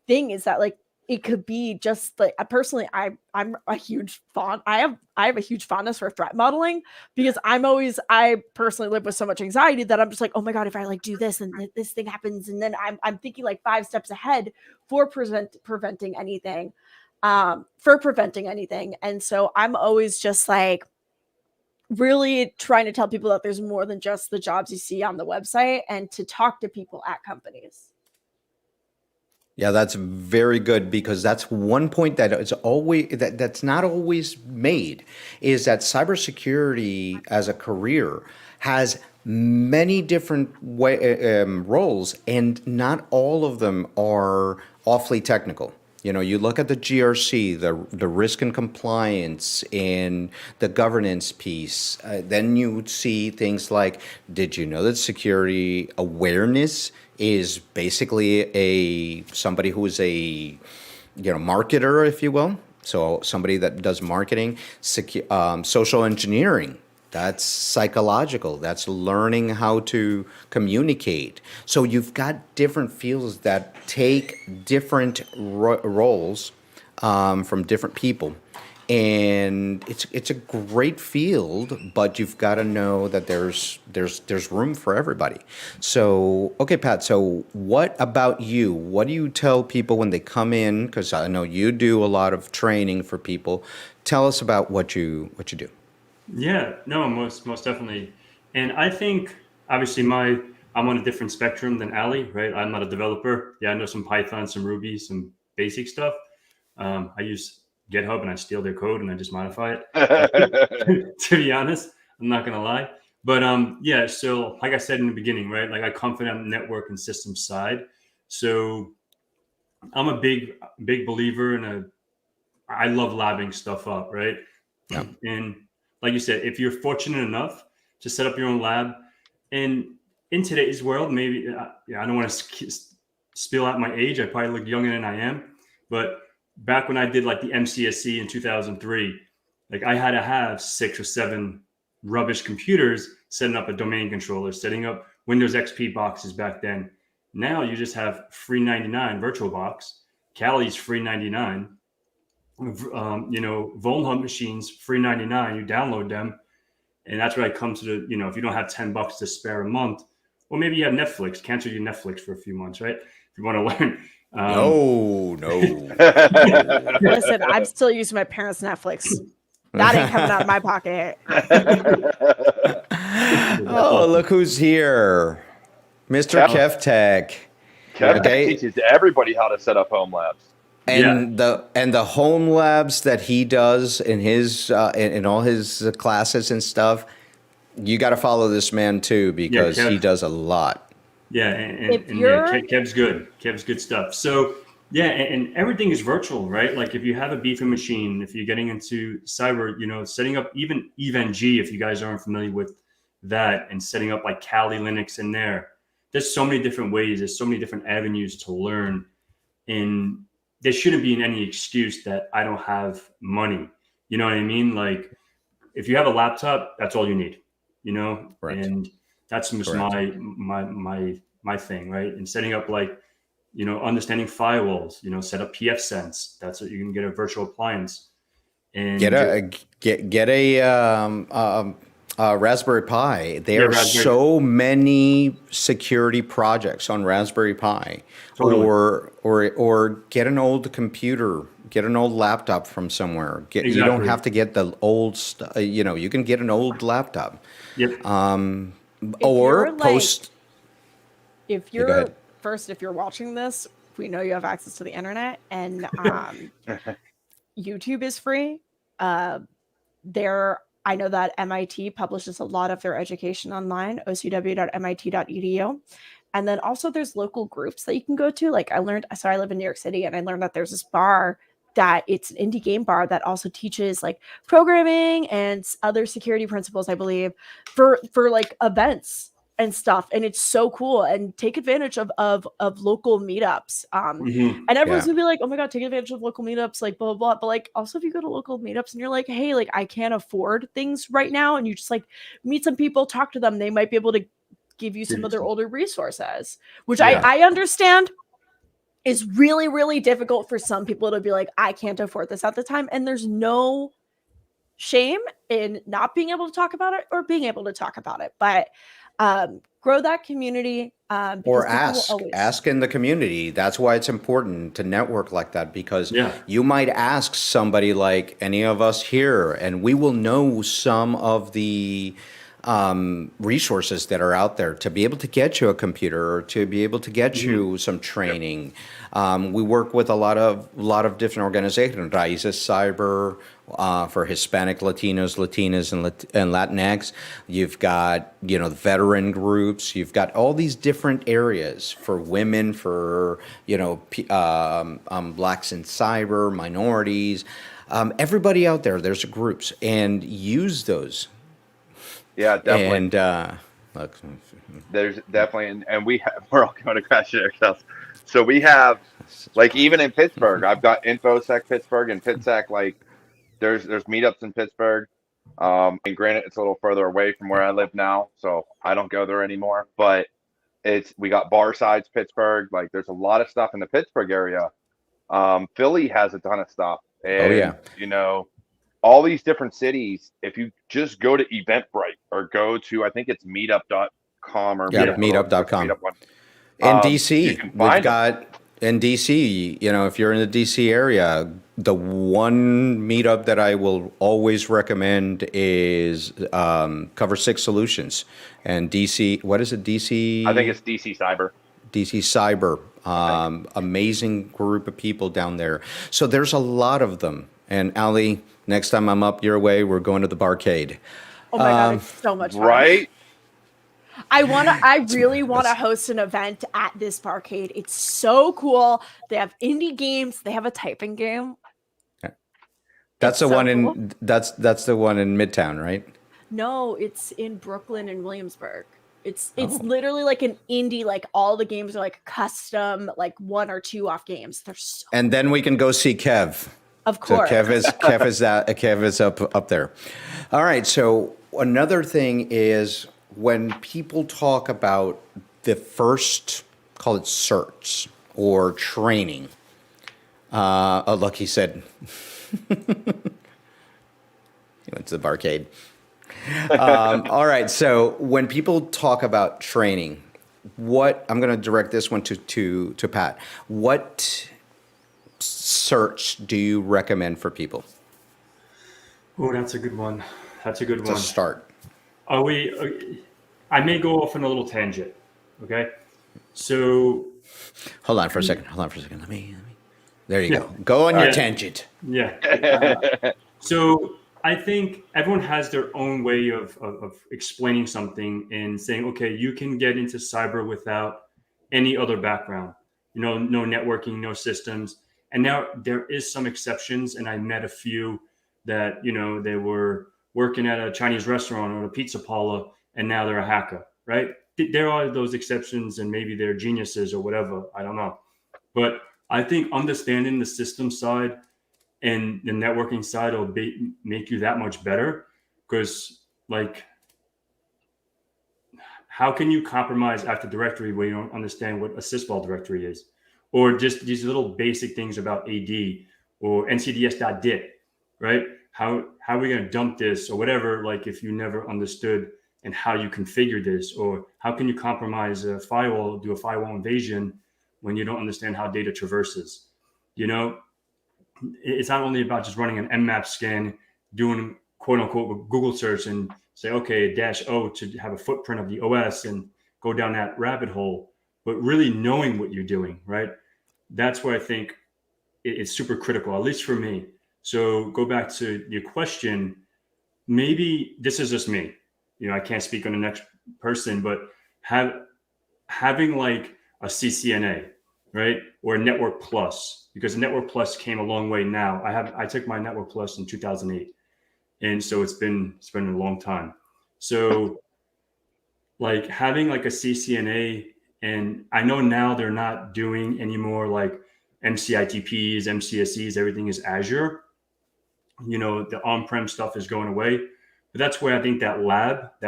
thing, is that like it could be just like personally, I'm a huge I have a huge fondness for threat modeling, because I personally live with so much anxiety that I'm just like, oh my God, if I like do this and this thing happens, and then I'm thinking like 5 steps ahead for preventing anything. And so I'm always just like really trying to tell people that there's more than just the jobs you see on the website, and to talk to people at companies. Yeah, that's very good, because that's one point that is always that's not always made, is that cybersecurity as a career has many different roles, and not all of them are awfully technical. You know, you look at the GRC, the risk and compliance, and the governance piece. Then you see things like, did you know that security awareness is basically somebody who is a marketer, if you will. So somebody that does marketing, social engineering. That's psychological. That's learning how to communicate. So you've got different fields that take different roles from different people. And it's a great field, but you've got to know that there's room for everybody. So, okay, Pat, so what about you? What do you tell people when they come in? Because I know you do a lot of training for people. Tell us about what you do. Yeah, no, most definitely. And I think obviously I'm on a different spectrum than Ali, right? I'm not a developer. Yeah, I know some Python, some Ruby, some basic stuff. I use GitHub and I steal their code and I just modify it. To be honest, I'm not gonna lie. But yeah, so like I said in the beginning, right? Like I come from that network and system side. So I'm a big believer in I love labbing stuff up, right? Yeah. And like you said, if you're fortunate enough to set up your own lab, and in today's world, maybe I don't want to spill out my age. I probably look younger than I am, but back when I did like the MCSE in 2003, like I had to have 6 or 7 rubbish computers setting up a domain controller, setting up Windows XP boxes back then. Now you just have free 99 VirtualBox, Kali's free 99. Vulnhub machines, free 99, you download them. And that's where I come to the, if you don't have $10 to spare a month, or maybe you have Netflix, cancel your Netflix for a few months, right? If you want to learn. No. Listen, I'm still using my parents' Netflix. That ain't coming out of my pocket. Oh, look who's here. Mr. KevTech. KevTech teaches everybody how to set up home labs. And the home labs that he does in his in all his classes and stuff, you got to follow this man too, because he does a lot. Yeah, and Kev's good. Kev's good stuff. So yeah, and everything is virtual, right? Like if you have a beefing machine, if you're getting into cyber, setting up even EVE-NG, if you guys aren't familiar with that, and setting up like Kali Linux in there. There's so many different ways. There's so many different avenues to learn, and there shouldn't be any excuse that I don't have money. You know what I mean? Like if you have a laptop, that's all you need, Right. And that's just my thing, right? And setting up like, understanding firewalls, set up pfSense. That's what you can get a virtual appliance. And get a Raspberry Pi. There are so many security projects on Raspberry Pi. Totally. Or get an old computer, get an old laptop from somewhere. You don't have to get the old stuff. You can get an old laptop. Yep. If you're watching this, we know you have access to the internet, and YouTube is free. I know that MIT publishes a lot of their education online, ocw.mit.edu. And then also there's local groups that you can go to. Like I live in New York City, and I learned that there's this bar that it's an indie game bar that also teaches like programming and other security principles, I believe, for like events and stuff. And it's so cool, and take advantage of local meetups. And everyone's gonna be like, oh my God, take advantage of local meetups, like blah, blah, blah. But like, also if you go to local meetups and you're like, hey, like I can't afford things right now, and you just like meet some people, talk to them, they might be able to give you some of their older resources, which I understand. is really, really difficult for some people to be like, I can't afford this at the time. And there's no shame in not being able to talk about it or being able to talk about it. But grow that community. Or ask in the community. That's why it's important to network like that, because you might ask somebody like any of us here, and we will know some of the resources that are out there to be able to get you a computer or to be able to get you some training. We work with a lot of different organizations, Raíces Cyber, for Hispanic, Latinos, Latinas, and Latinx. You've got, the veteran groups. You've got all these different areas for women, for, blacks in cyber, minorities. Everybody out there, there's groups, and use those. Yeah, definitely. And look, there's definitely, and we're all going to crash it ourselves. So we have, like, even in Pittsburgh, I've got InfoSec Pittsburgh and PitSec. Like, there's meetups in Pittsburgh. And granted, it's a little further away from where I live now, so I don't go there anymore. But we got Barsides Pittsburgh. Like, there's a lot of stuff in the Pittsburgh area. Philly has a ton of stuff. And, all these different cities, if you just go to Eventbrite or go to, I think it's meetup.com or meetup.com. In DC, we've got in DC, if you're in the DC area, the one meetup that I will always recommend is Cover 6 Solutions. And DC, what is it, DC? I think it's DC Cyber. DC Cyber, amazing group of people down there. So there's a lot of them. And Ali, next time I'm up your way, we're going to the barcade. Oh my God, it's so much fun. Right? I really want to host an event at this barcade. It's so cool. They have indie games. They have a typing game. That's the one that's the one in Midtown, right? No, it's in Brooklyn and Williamsburg. It's literally like an indie, like all the games are like custom, like 1 or 2 off games. They're so And then we can go see Kev. Of course. So Kev is up there. All right. So another thing is when people talk about the first, call it certs or training. Look, he said he went to the barcade. All right. So when people talk about training, I'm going to direct this one to Pat. What certs do you recommend for people? Oh, that's a good one. To start. I may go off on a little tangent. Okay. So hold on for a second. Let me. There you go. Go on your tangent. Yeah. So I think everyone has their own way of explaining something and saying, okay, you can get into cyber without any other background, no networking, no systems. And now there is some exceptions. And I met a few that, they were working at a Chinese restaurant or a pizza parlor, and now they're a hacker, right? There are those exceptions, and maybe they're geniuses or whatever. I don't know. But I think understanding the system side and the networking side will make you that much better, because how can you compromise Active Directory when you don't understand what a sysvol directory is, or just these little basic things about AD or ncds.dit, right? How are we going to dump this or whatever, if you never understood and how you configure this, or how can you compromise a firewall, do a firewall invasion when you don't understand how data traverses? It's not only about just running an Nmap scan, doing quote unquote Google search and say, okay, -O to have a footprint of the OS and go down that rabbit hole, but really knowing what you're doing, right? That's where I think it's super critical, at least for me. So go back to your question. Maybe this is just me. I can't speak on the next person, but having a CCNA, right? Or a Network Plus, because Network Plus came a long way now. I took my Network Plus in 2008. And so it's been a long time. So having a CCNA, and I know now they're not doing any more MCITPs, MCSEs, everything is Azure. The on-prem stuff is going away. But that's where I think that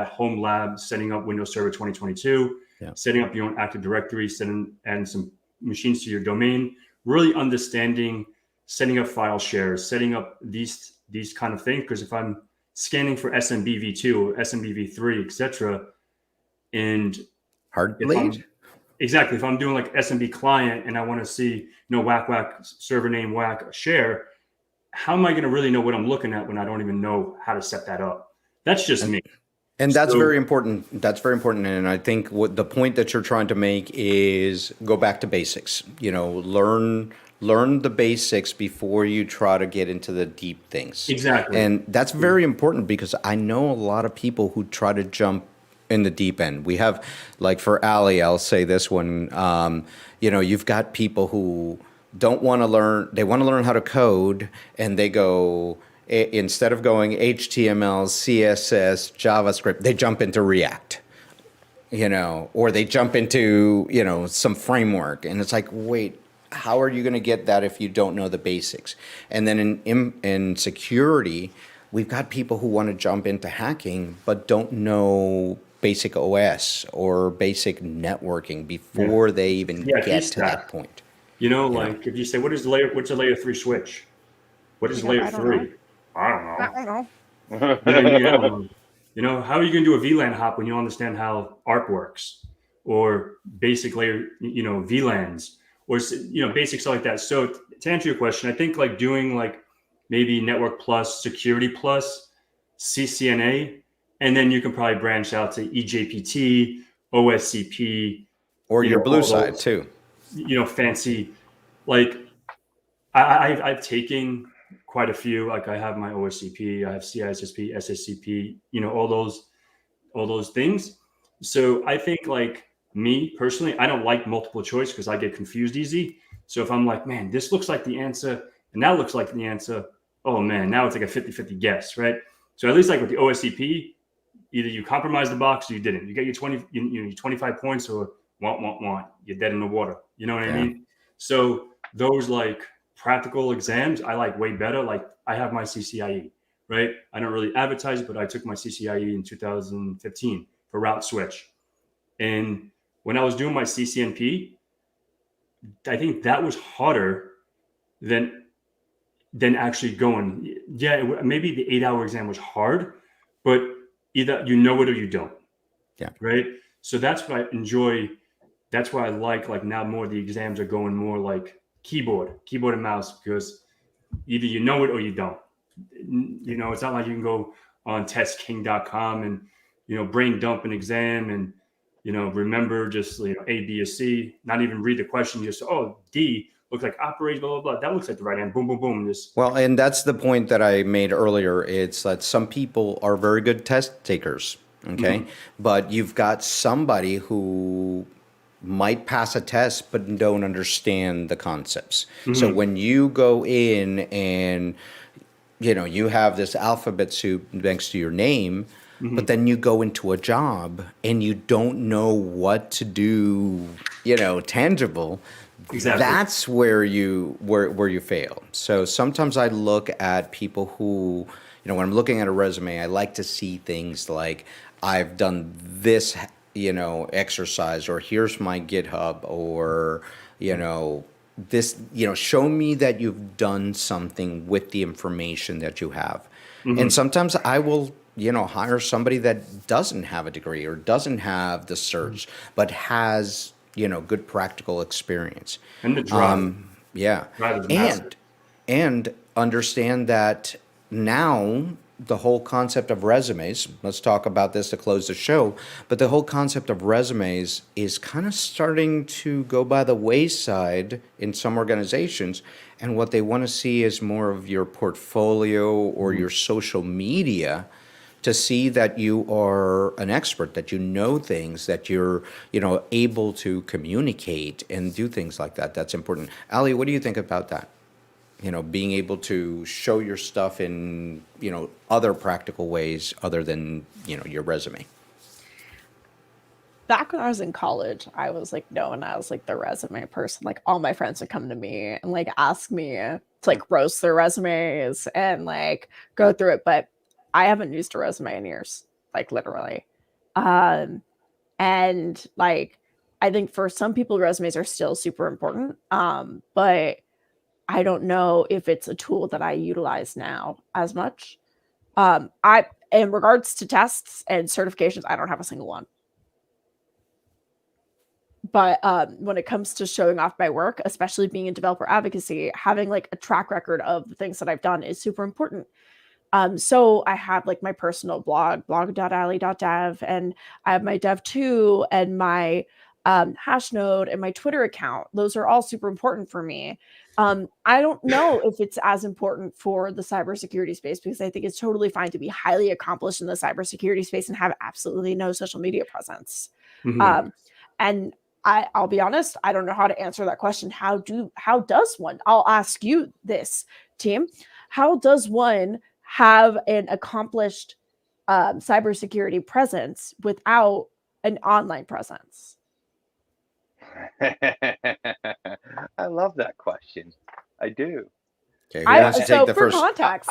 home lab, setting up Windows Server 2022, setting up your own Active Directory, adding some machines to your domain, really understanding, setting up file shares, setting up these kind of things. Because if I'm scanning for SMBv2 or SMBv3, etc., and Heartbleed? Exactly. If I'm doing like SMB client and I want to see, whack server name, whack share, how am I going to really know what I'm looking at when I don't even know how to set that up? That's just me. And that's very important. That's very important. And I think what the point that you're trying to make is go back to basics. Learn the basics before you try to get into the deep things. Exactly. And that's very important because I know a lot of people who try to jump in the deep end. We have, like for Ali, I'll say this one, you've got people who don't want to learn, they want to learn how to code, and they go, instead of going HTML, CSS, JavaScript, they jump into React, or they jump into, some framework. And it's like, wait, how are you going to get that if you don't know the basics? And then in security, we've got people who want to jump into hacking, but don't know basic OS or basic networking before they even get to that point. If you say, what's a layer 3 switch? What is layer 3? I don't know. How are you going to do a VLAN hop when you don't understand how ARP works, or basic layer, VLANs, or basic stuff like that? So to answer your question, I think like doing like maybe Network Plus, Security Plus, CCNA, and then you can probably branch out to EJPT, OSCP, or your blue side too. Fancy. Like I've taken quite a few. Like I have my OSCP, I have CISSP, SSCP, all those things. So I think like me personally, I don't like multiple choice because I get confused easy. So if I'm like, man, this looks like the answer and that looks like the answer, oh man, now it's like a 50-50 guess, right? So at least like with the OSCP, either you compromise the box or you didn't. You get your 25 points or want. You're dead in the water. You know what I mean? So those like practical exams, I like way better. Like I have my CCIE, right? I don't really advertise, but I took my CCIE in 2015 for route switch. And when I was doing my CCNP, I think that was harder than actually going. Yeah, maybe the 8-hour exam was hard, but either you know it or you don't. Yeah. Right. So that's what I enjoy. That's why I like now more the exams are going more like keyboard and mouse, because either you know it or you don't. It's not like you can go on testking.com and, brain dump an exam and, remember just, A, B, or C, not even read the question, just, D looks like operates, blah, blah, blah. That looks like the right hand. Boom, boom, boom. Well, and that's the point that I made earlier. It's that some people are very good test takers, okay? Mm-hmm. But you've got somebody who might pass a test but don't understand the concepts. Mm-hmm. So when you go in and, you have this alphabet soup next to your name, mm-hmm. but then you go into a job and you don't know what to do, tangible. Exactly. That's where you fail. So sometimes I look at people who, when I'm looking at a resume, I like to see things like I've done this, exercise, or here's my GitHub, or, this, show me that you've done something with the information that you have. Mm-hmm. And sometimes I will, hire somebody that doesn't have a degree or doesn't have the certs, but has good practical experience. And the drive. Yeah. And understand that now the whole concept of resumes, let's talk about this to close the show, but the whole concept of resumes is kind of starting to go by the wayside in some organizations. And what they want to see is more of your portfolio or your social media to see that you are an expert, that you know things, that you're, able to communicate and do things like that. That's important. Ali, what do you think about that? Being able to show your stuff in, other practical ways other than, your resume. Back when I was in college, I was like known as like the resume person. Like all my friends would come to me and like ask me to like roast their resumes and like go through it. But I haven't used a resume in years, like literally. And like, I think for some people, resumes are still super important. But I don't know if it's a tool that I utilize now as much. In regards to tests and certifications, I don't have a single one. But when it comes to showing off my work, especially being in developer advocacy, having like a track record of the things that I've done is super important. So I have like my personal blog, blog.ally.dev, and I have my dev2 and my Hashnode and my Twitter account. Those are all super important for me. I don't know if it's as important for the cybersecurity space, because I think it's totally fine to be highly accomplished in the cybersecurity space and have absolutely no social media presence. And I'll be honest, I don't know how to answer that question. How does one? I'll ask you this, team. How does one have an accomplished cybersecurity presence without an online presence? I love that question. I do. Okay, who wants to So take the for first? context,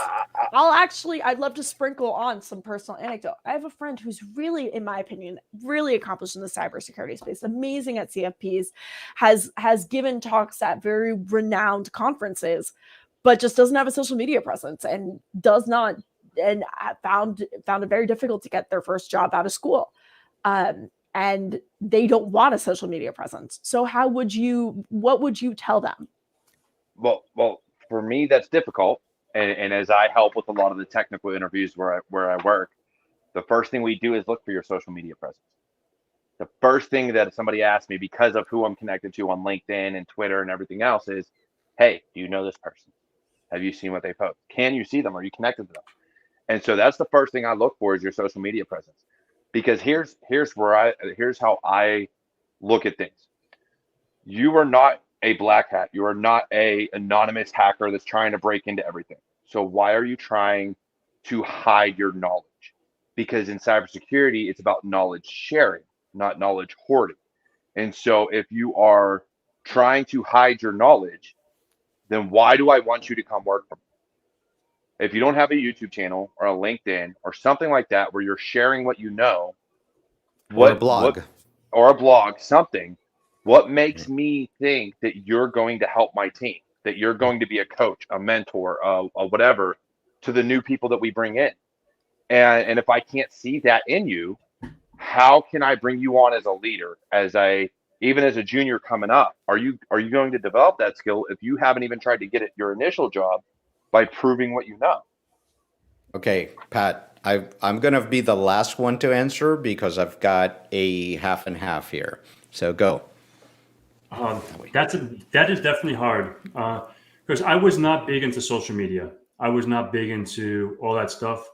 I'd love to sprinkle on some personal anecdote. I have a friend who's really, in my opinion, really accomplished in the cybersecurity space, amazing at CFPs, has given talks at very renowned conferences, but just doesn't have a social media presence and found it very difficult to get their first job out of school. And they don't want a social media presence. So what would you tell them? Well, for me, that's difficult. And as I help with a lot of the technical interviews where I work, the first thing we do is look for your social media presence. The first thing that somebody asks me, because of who I'm connected to on LinkedIn and Twitter and everything else, is, hey, do you know this person? Have you seen what they post? Can you see them? Are you connected to them? And so that's the first thing I look for, is your social media presence. Because here's how I look at things. You are not a black hat. You are not a anonymous hacker that's trying to break into everything. So why are you trying to hide your knowledge? Because in cybersecurity, it's about knowledge sharing, not knowledge hoarding. And so if you are trying to hide your knowledge, then why do I want you to come work for me? If you don't have a YouTube channel or a LinkedIn or something like that, where you're sharing what you know, Or a blog. Or a blog, something, what makes me think that you're going to help my team, that you're going to be a coach, a mentor, a whatever, to the new people that we bring in? And if I can't see that in you, how can I bring you on as a leader, even as a junior coming up? Are you going to develop that skill if you haven't even tried to get it your initial job by proving what you know? Okay, Pat, I'm going to be the last one to answer because I've got a half and half here. So go. That is definitely hard, because I was not big into social media. I was not big into all that stuff.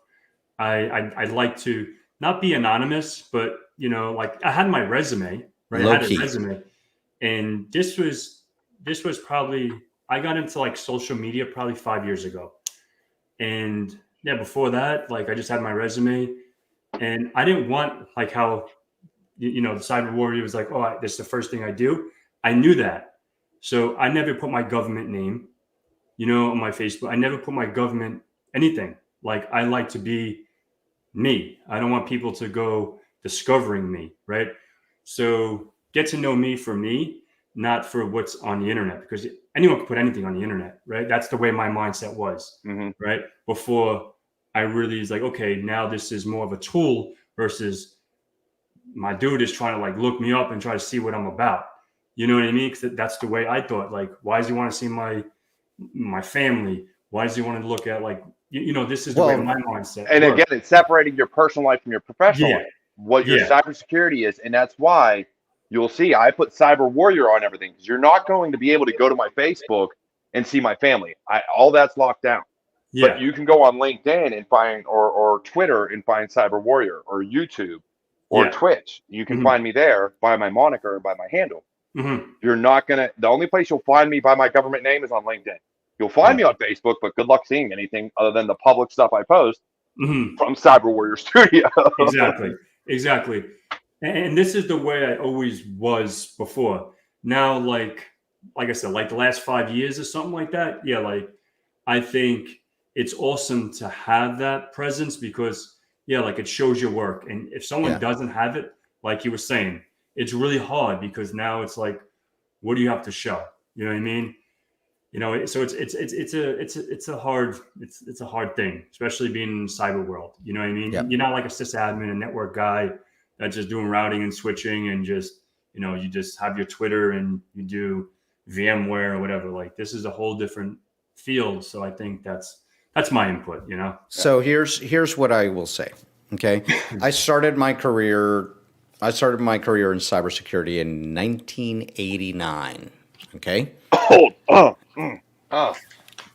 I'd like to not be anonymous, but like I had my resume, right? I had a resume, and this was probably, I got into like social media probably 5 years ago, and yeah, before that, like I just had my resume, and I didn't want like how the cyber warrior was like, oh, this is the first thing I do. I knew that, so I never put my government name, on my Facebook. I never put my government anything. Like I like to be me. I don't want people to go discovering me, right? So get to know me for me, not for what's on the internet, because anyone can put anything on the internet, right? That's the way my mindset was, right? Before I really was like, okay, now this is more of a tool versus my dude is trying to like look me up and try to see what I'm about. You know what I mean? Because that's the way I thought. Like, why does he want to see my family? Why does he want to look at like, this is the way my mindset. And again, it's separating your personal life from your professional life, what your cybersecurity is. And that's why you'll see I put cyber warrior on everything, because you're not going to be able to go to my Facebook and see my family. All that's locked down. Yeah. But you can go on LinkedIn and find, or Twitter and find cyber warrior, or YouTube or Twitch. You can find me there by my moniker and by my handle. You're not the only place you'll find me by my government name is on LinkedIn. You'll find me on Facebook, but good luck seeing anything other than the public stuff I post from Cyber Warrior Studio. Exactly. And this is the way I always was before. Now, like I said, like the last 5 years or something like that. Yeah, like I think it's awesome to have that presence, because like it shows your work. And if someone doesn't have it, like you were saying, it's really hard because now it's like, what do you have to show? You know what I mean? You know, so it's a hard thing, especially being in the cyber world. You know what I mean? Yep. You're not like a sysadmin, a network guy that's just doing routing and switching and just, you know, you just have your Twitter and you do VMware or whatever. Like, this is a whole different field. So I think that's my input, you know? So here's what I will say. Okay. I started my career in cybersecurity in 1989. Okay.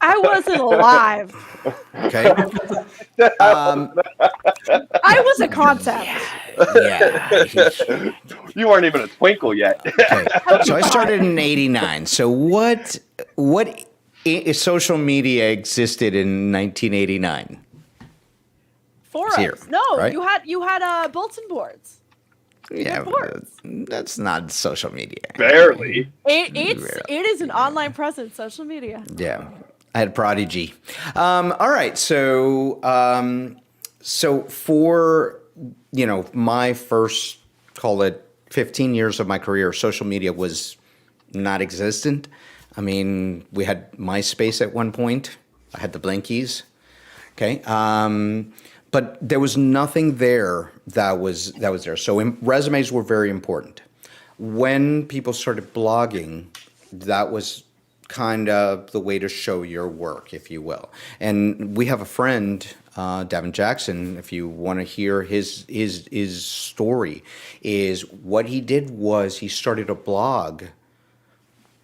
I wasn't alive. Okay. I was a concept. Yeah. You weren't even a twinkle yet. Okay. So I started in 89. So what social media existed in 1989? Forums. Here, No, right? you had bulletin boards. Yeah, boards. that's not social media. Barely. It is an online presence, social media. Yeah, I had Prodigy. All right, so for my first, call it 15 years of my career, social media was not existent. I mean, we had MySpace at one point. I had the Blinkies. Okay. But there was nothing there that was there. So resumes were very important. When people started blogging, that was kind of the way to show your work, if you will. And we have a friend, Davin Jackson, if you want to hear his story, is what he did was he started a blog,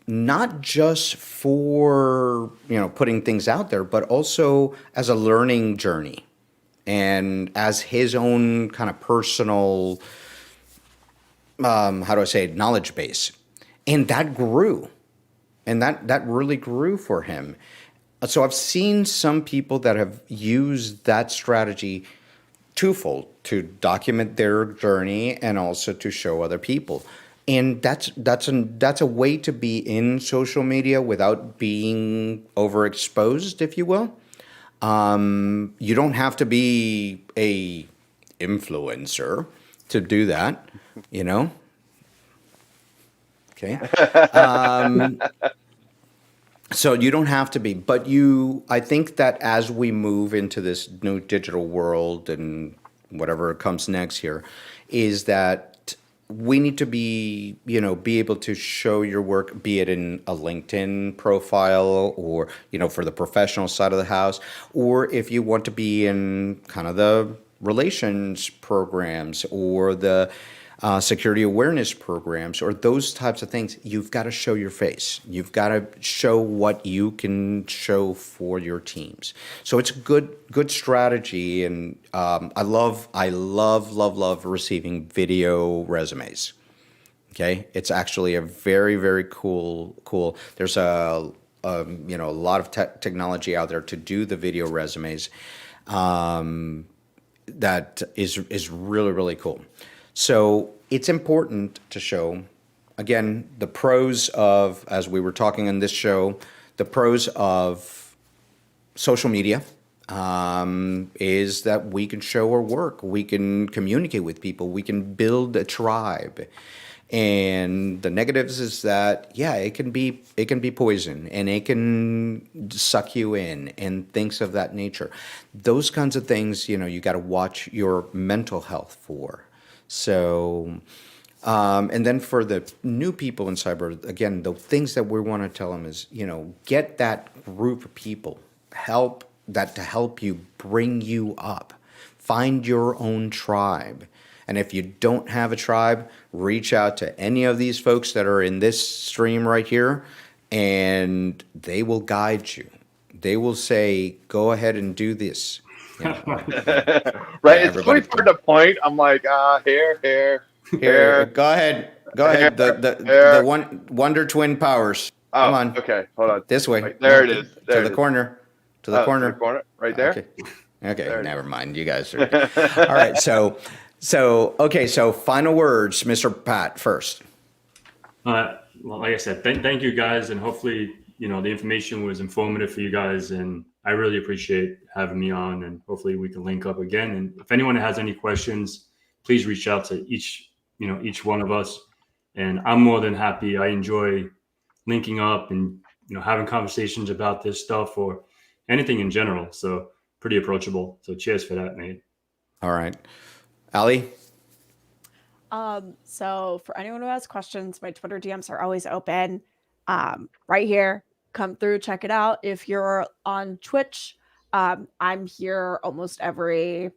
not just for putting things out there, but also as a learning journey and as his own kind of personal, knowledge base. And that grew. And that really grew for him. So I've seen some people that have used that strategy twofold, to document their journey and also to show other people. And that's a way to be in social media without being overexposed, if you will. You don't have to be a influencer to do that, Okay. So you don't have to be, but I think that as we move into this new digital world and whatever comes next here, is that we need to be able to show your work, be it in a LinkedIn profile or, for the professional side of the house, or if you want to be in kind of the relations programs or the security awareness programs or those types of things, you've got to show your face. You've got to show what you can show for your teams. So it's a good strategy, and I love receiving video resumes. Okay, it's actually a very, very cool. There's a lot of technology out there to do the video resumes. That is really, really cool. So it's important to show, again, the pros of, as we were talking on this show, the pros of social media is that we can show our work, we can communicate with people, we can build a tribe. And the negatives is that, it can be poison and it can suck you in and things of that nature. Those kinds of things, you got to watch your mental health for. So, and then for the new people in cyber, again, the things that we want to tell them is, get that group of people, help you, bring you up, find your own tribe. And if you don't have a tribe, reach out to any of these folks that are in this stream right here, and they will guide you. They will say, go ahead and do this. Right. It's always hard to point. I'm like, here. Go ahead. The Wonder Twin powers. Come on. Okay, hold on. This way. Right, there it is. To the corner. To the corner. Right there. Okay. Never mind. You guys are all right. So final words, Mr. Pat first. Well, like I said, thank you guys, and hopefully, the information was informative for you guys, and I really appreciate having me on, and hopefully we can link up again. And if anyone has any questions, please reach out to each one of us. And I'm more than happy. I enjoy linking up and having conversations about this stuff or anything in general. So pretty approachable. So cheers for that, mate. All right. Ali? So for anyone who has questions, my Twitter DMs are always open. Right here, come through, check it out. If you're on Twitch, I'm here almost every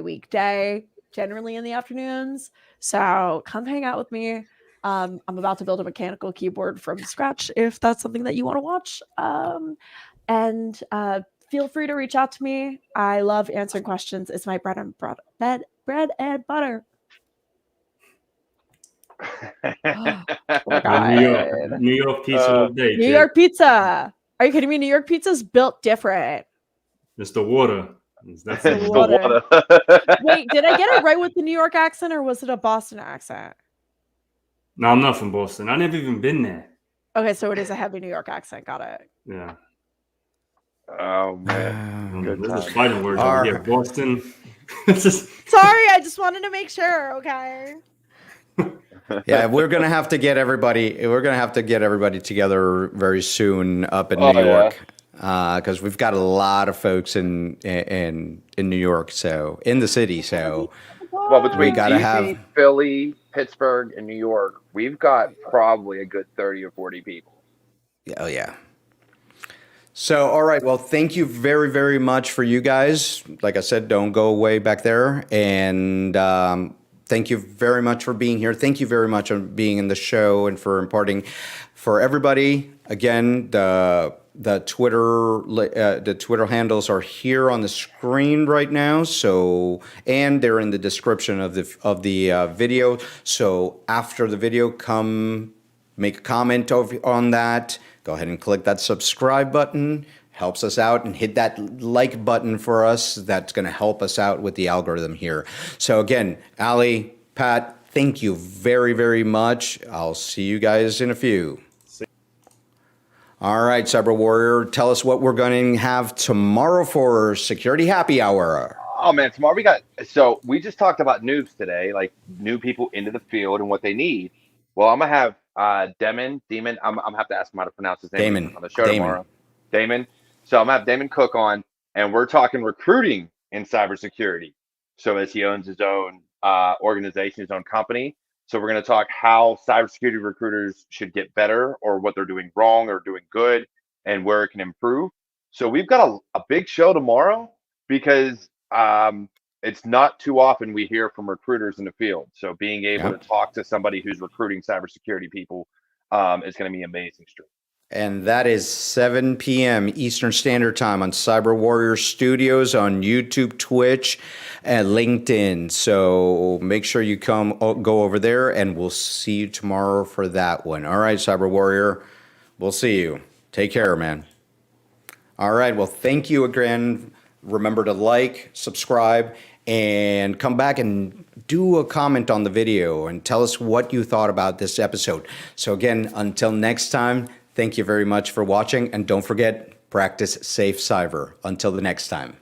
weekday, generally in the afternoons. So come hang out with me. I'm about to build a mechanical keyboard from scratch if that's something that you want to watch. And feel free to reach out to me. I love answering questions. It's my bread and butter. Oh my God. New York pizza all day. New York pizza. Are you kidding me? New York pizza's built different. It's the water. That's the water. Wait, did I get it right with the New York accent or was it a Boston accent? No, I'm not from Boston. I've never even been there. Okay, so it is a heavy New York accent. Got it. Yeah. Oh man. Good This time. is fighting words over here. Boston. Sorry, I just wanted to make sure. Okay. Yeah, we're gonna have to get everybody together very soon up in New York, because we've got a lot of folks in New York, so in the city. So well, between gotta DC, have Philly, Pittsburgh, and New York, we've got probably a good 30 or 40 people. Oh yeah. So, all right. Well, thank you very, very much for you guys. Like I said, don't go away back there. And thank you very much for being here. Thank you very much for being in the show and for imparting for everybody. Again, the Twitter handles are here on the screen right now. So, and they're in the description of the video. So after the video, come make a comment on that. Go ahead and click that subscribe button. Helps us out, and hit that like button for us. That's going to help us out with the algorithm here. So again, Ali, Pat, thank you very, very much. I'll see you guys in a few. All right, Cyber Warrior, tell us what we're going to have tomorrow for Security Happy Hour. Oh man, tomorrow we just talked about noobs today, like new people into the field and what they need. Well, I'm gonna have Damon. I'm gonna have to ask him how to pronounce his name on the show tomorrow. Damon. So I'm gonna have Damon Cook on, and we're talking recruiting in cybersecurity. So as he owns his own organization, his own company. So we're gonna talk how cybersecurity recruiters should get better, or what they're doing wrong or doing good, and where it can improve. So we've got a big show tomorrow, because it's not too often we hear from recruiters in the field. So being able to talk to somebody who's recruiting cybersecurity people is going to be amazing. And that is 7 p.m. Eastern Standard Time on Cyber Warrior Studios on YouTube, Twitch, and LinkedIn. So make sure you go over there, and we'll see you tomorrow for that one. All right, Cyber Warrior, we'll see you. Take care, man. All right, well, thank you again. Remember to like, subscribe, and come back and do a comment on the video and tell us what you thought about this episode. So again, until next time, thank you very much for watching, and don't forget, practice safe cyber. Until the next time.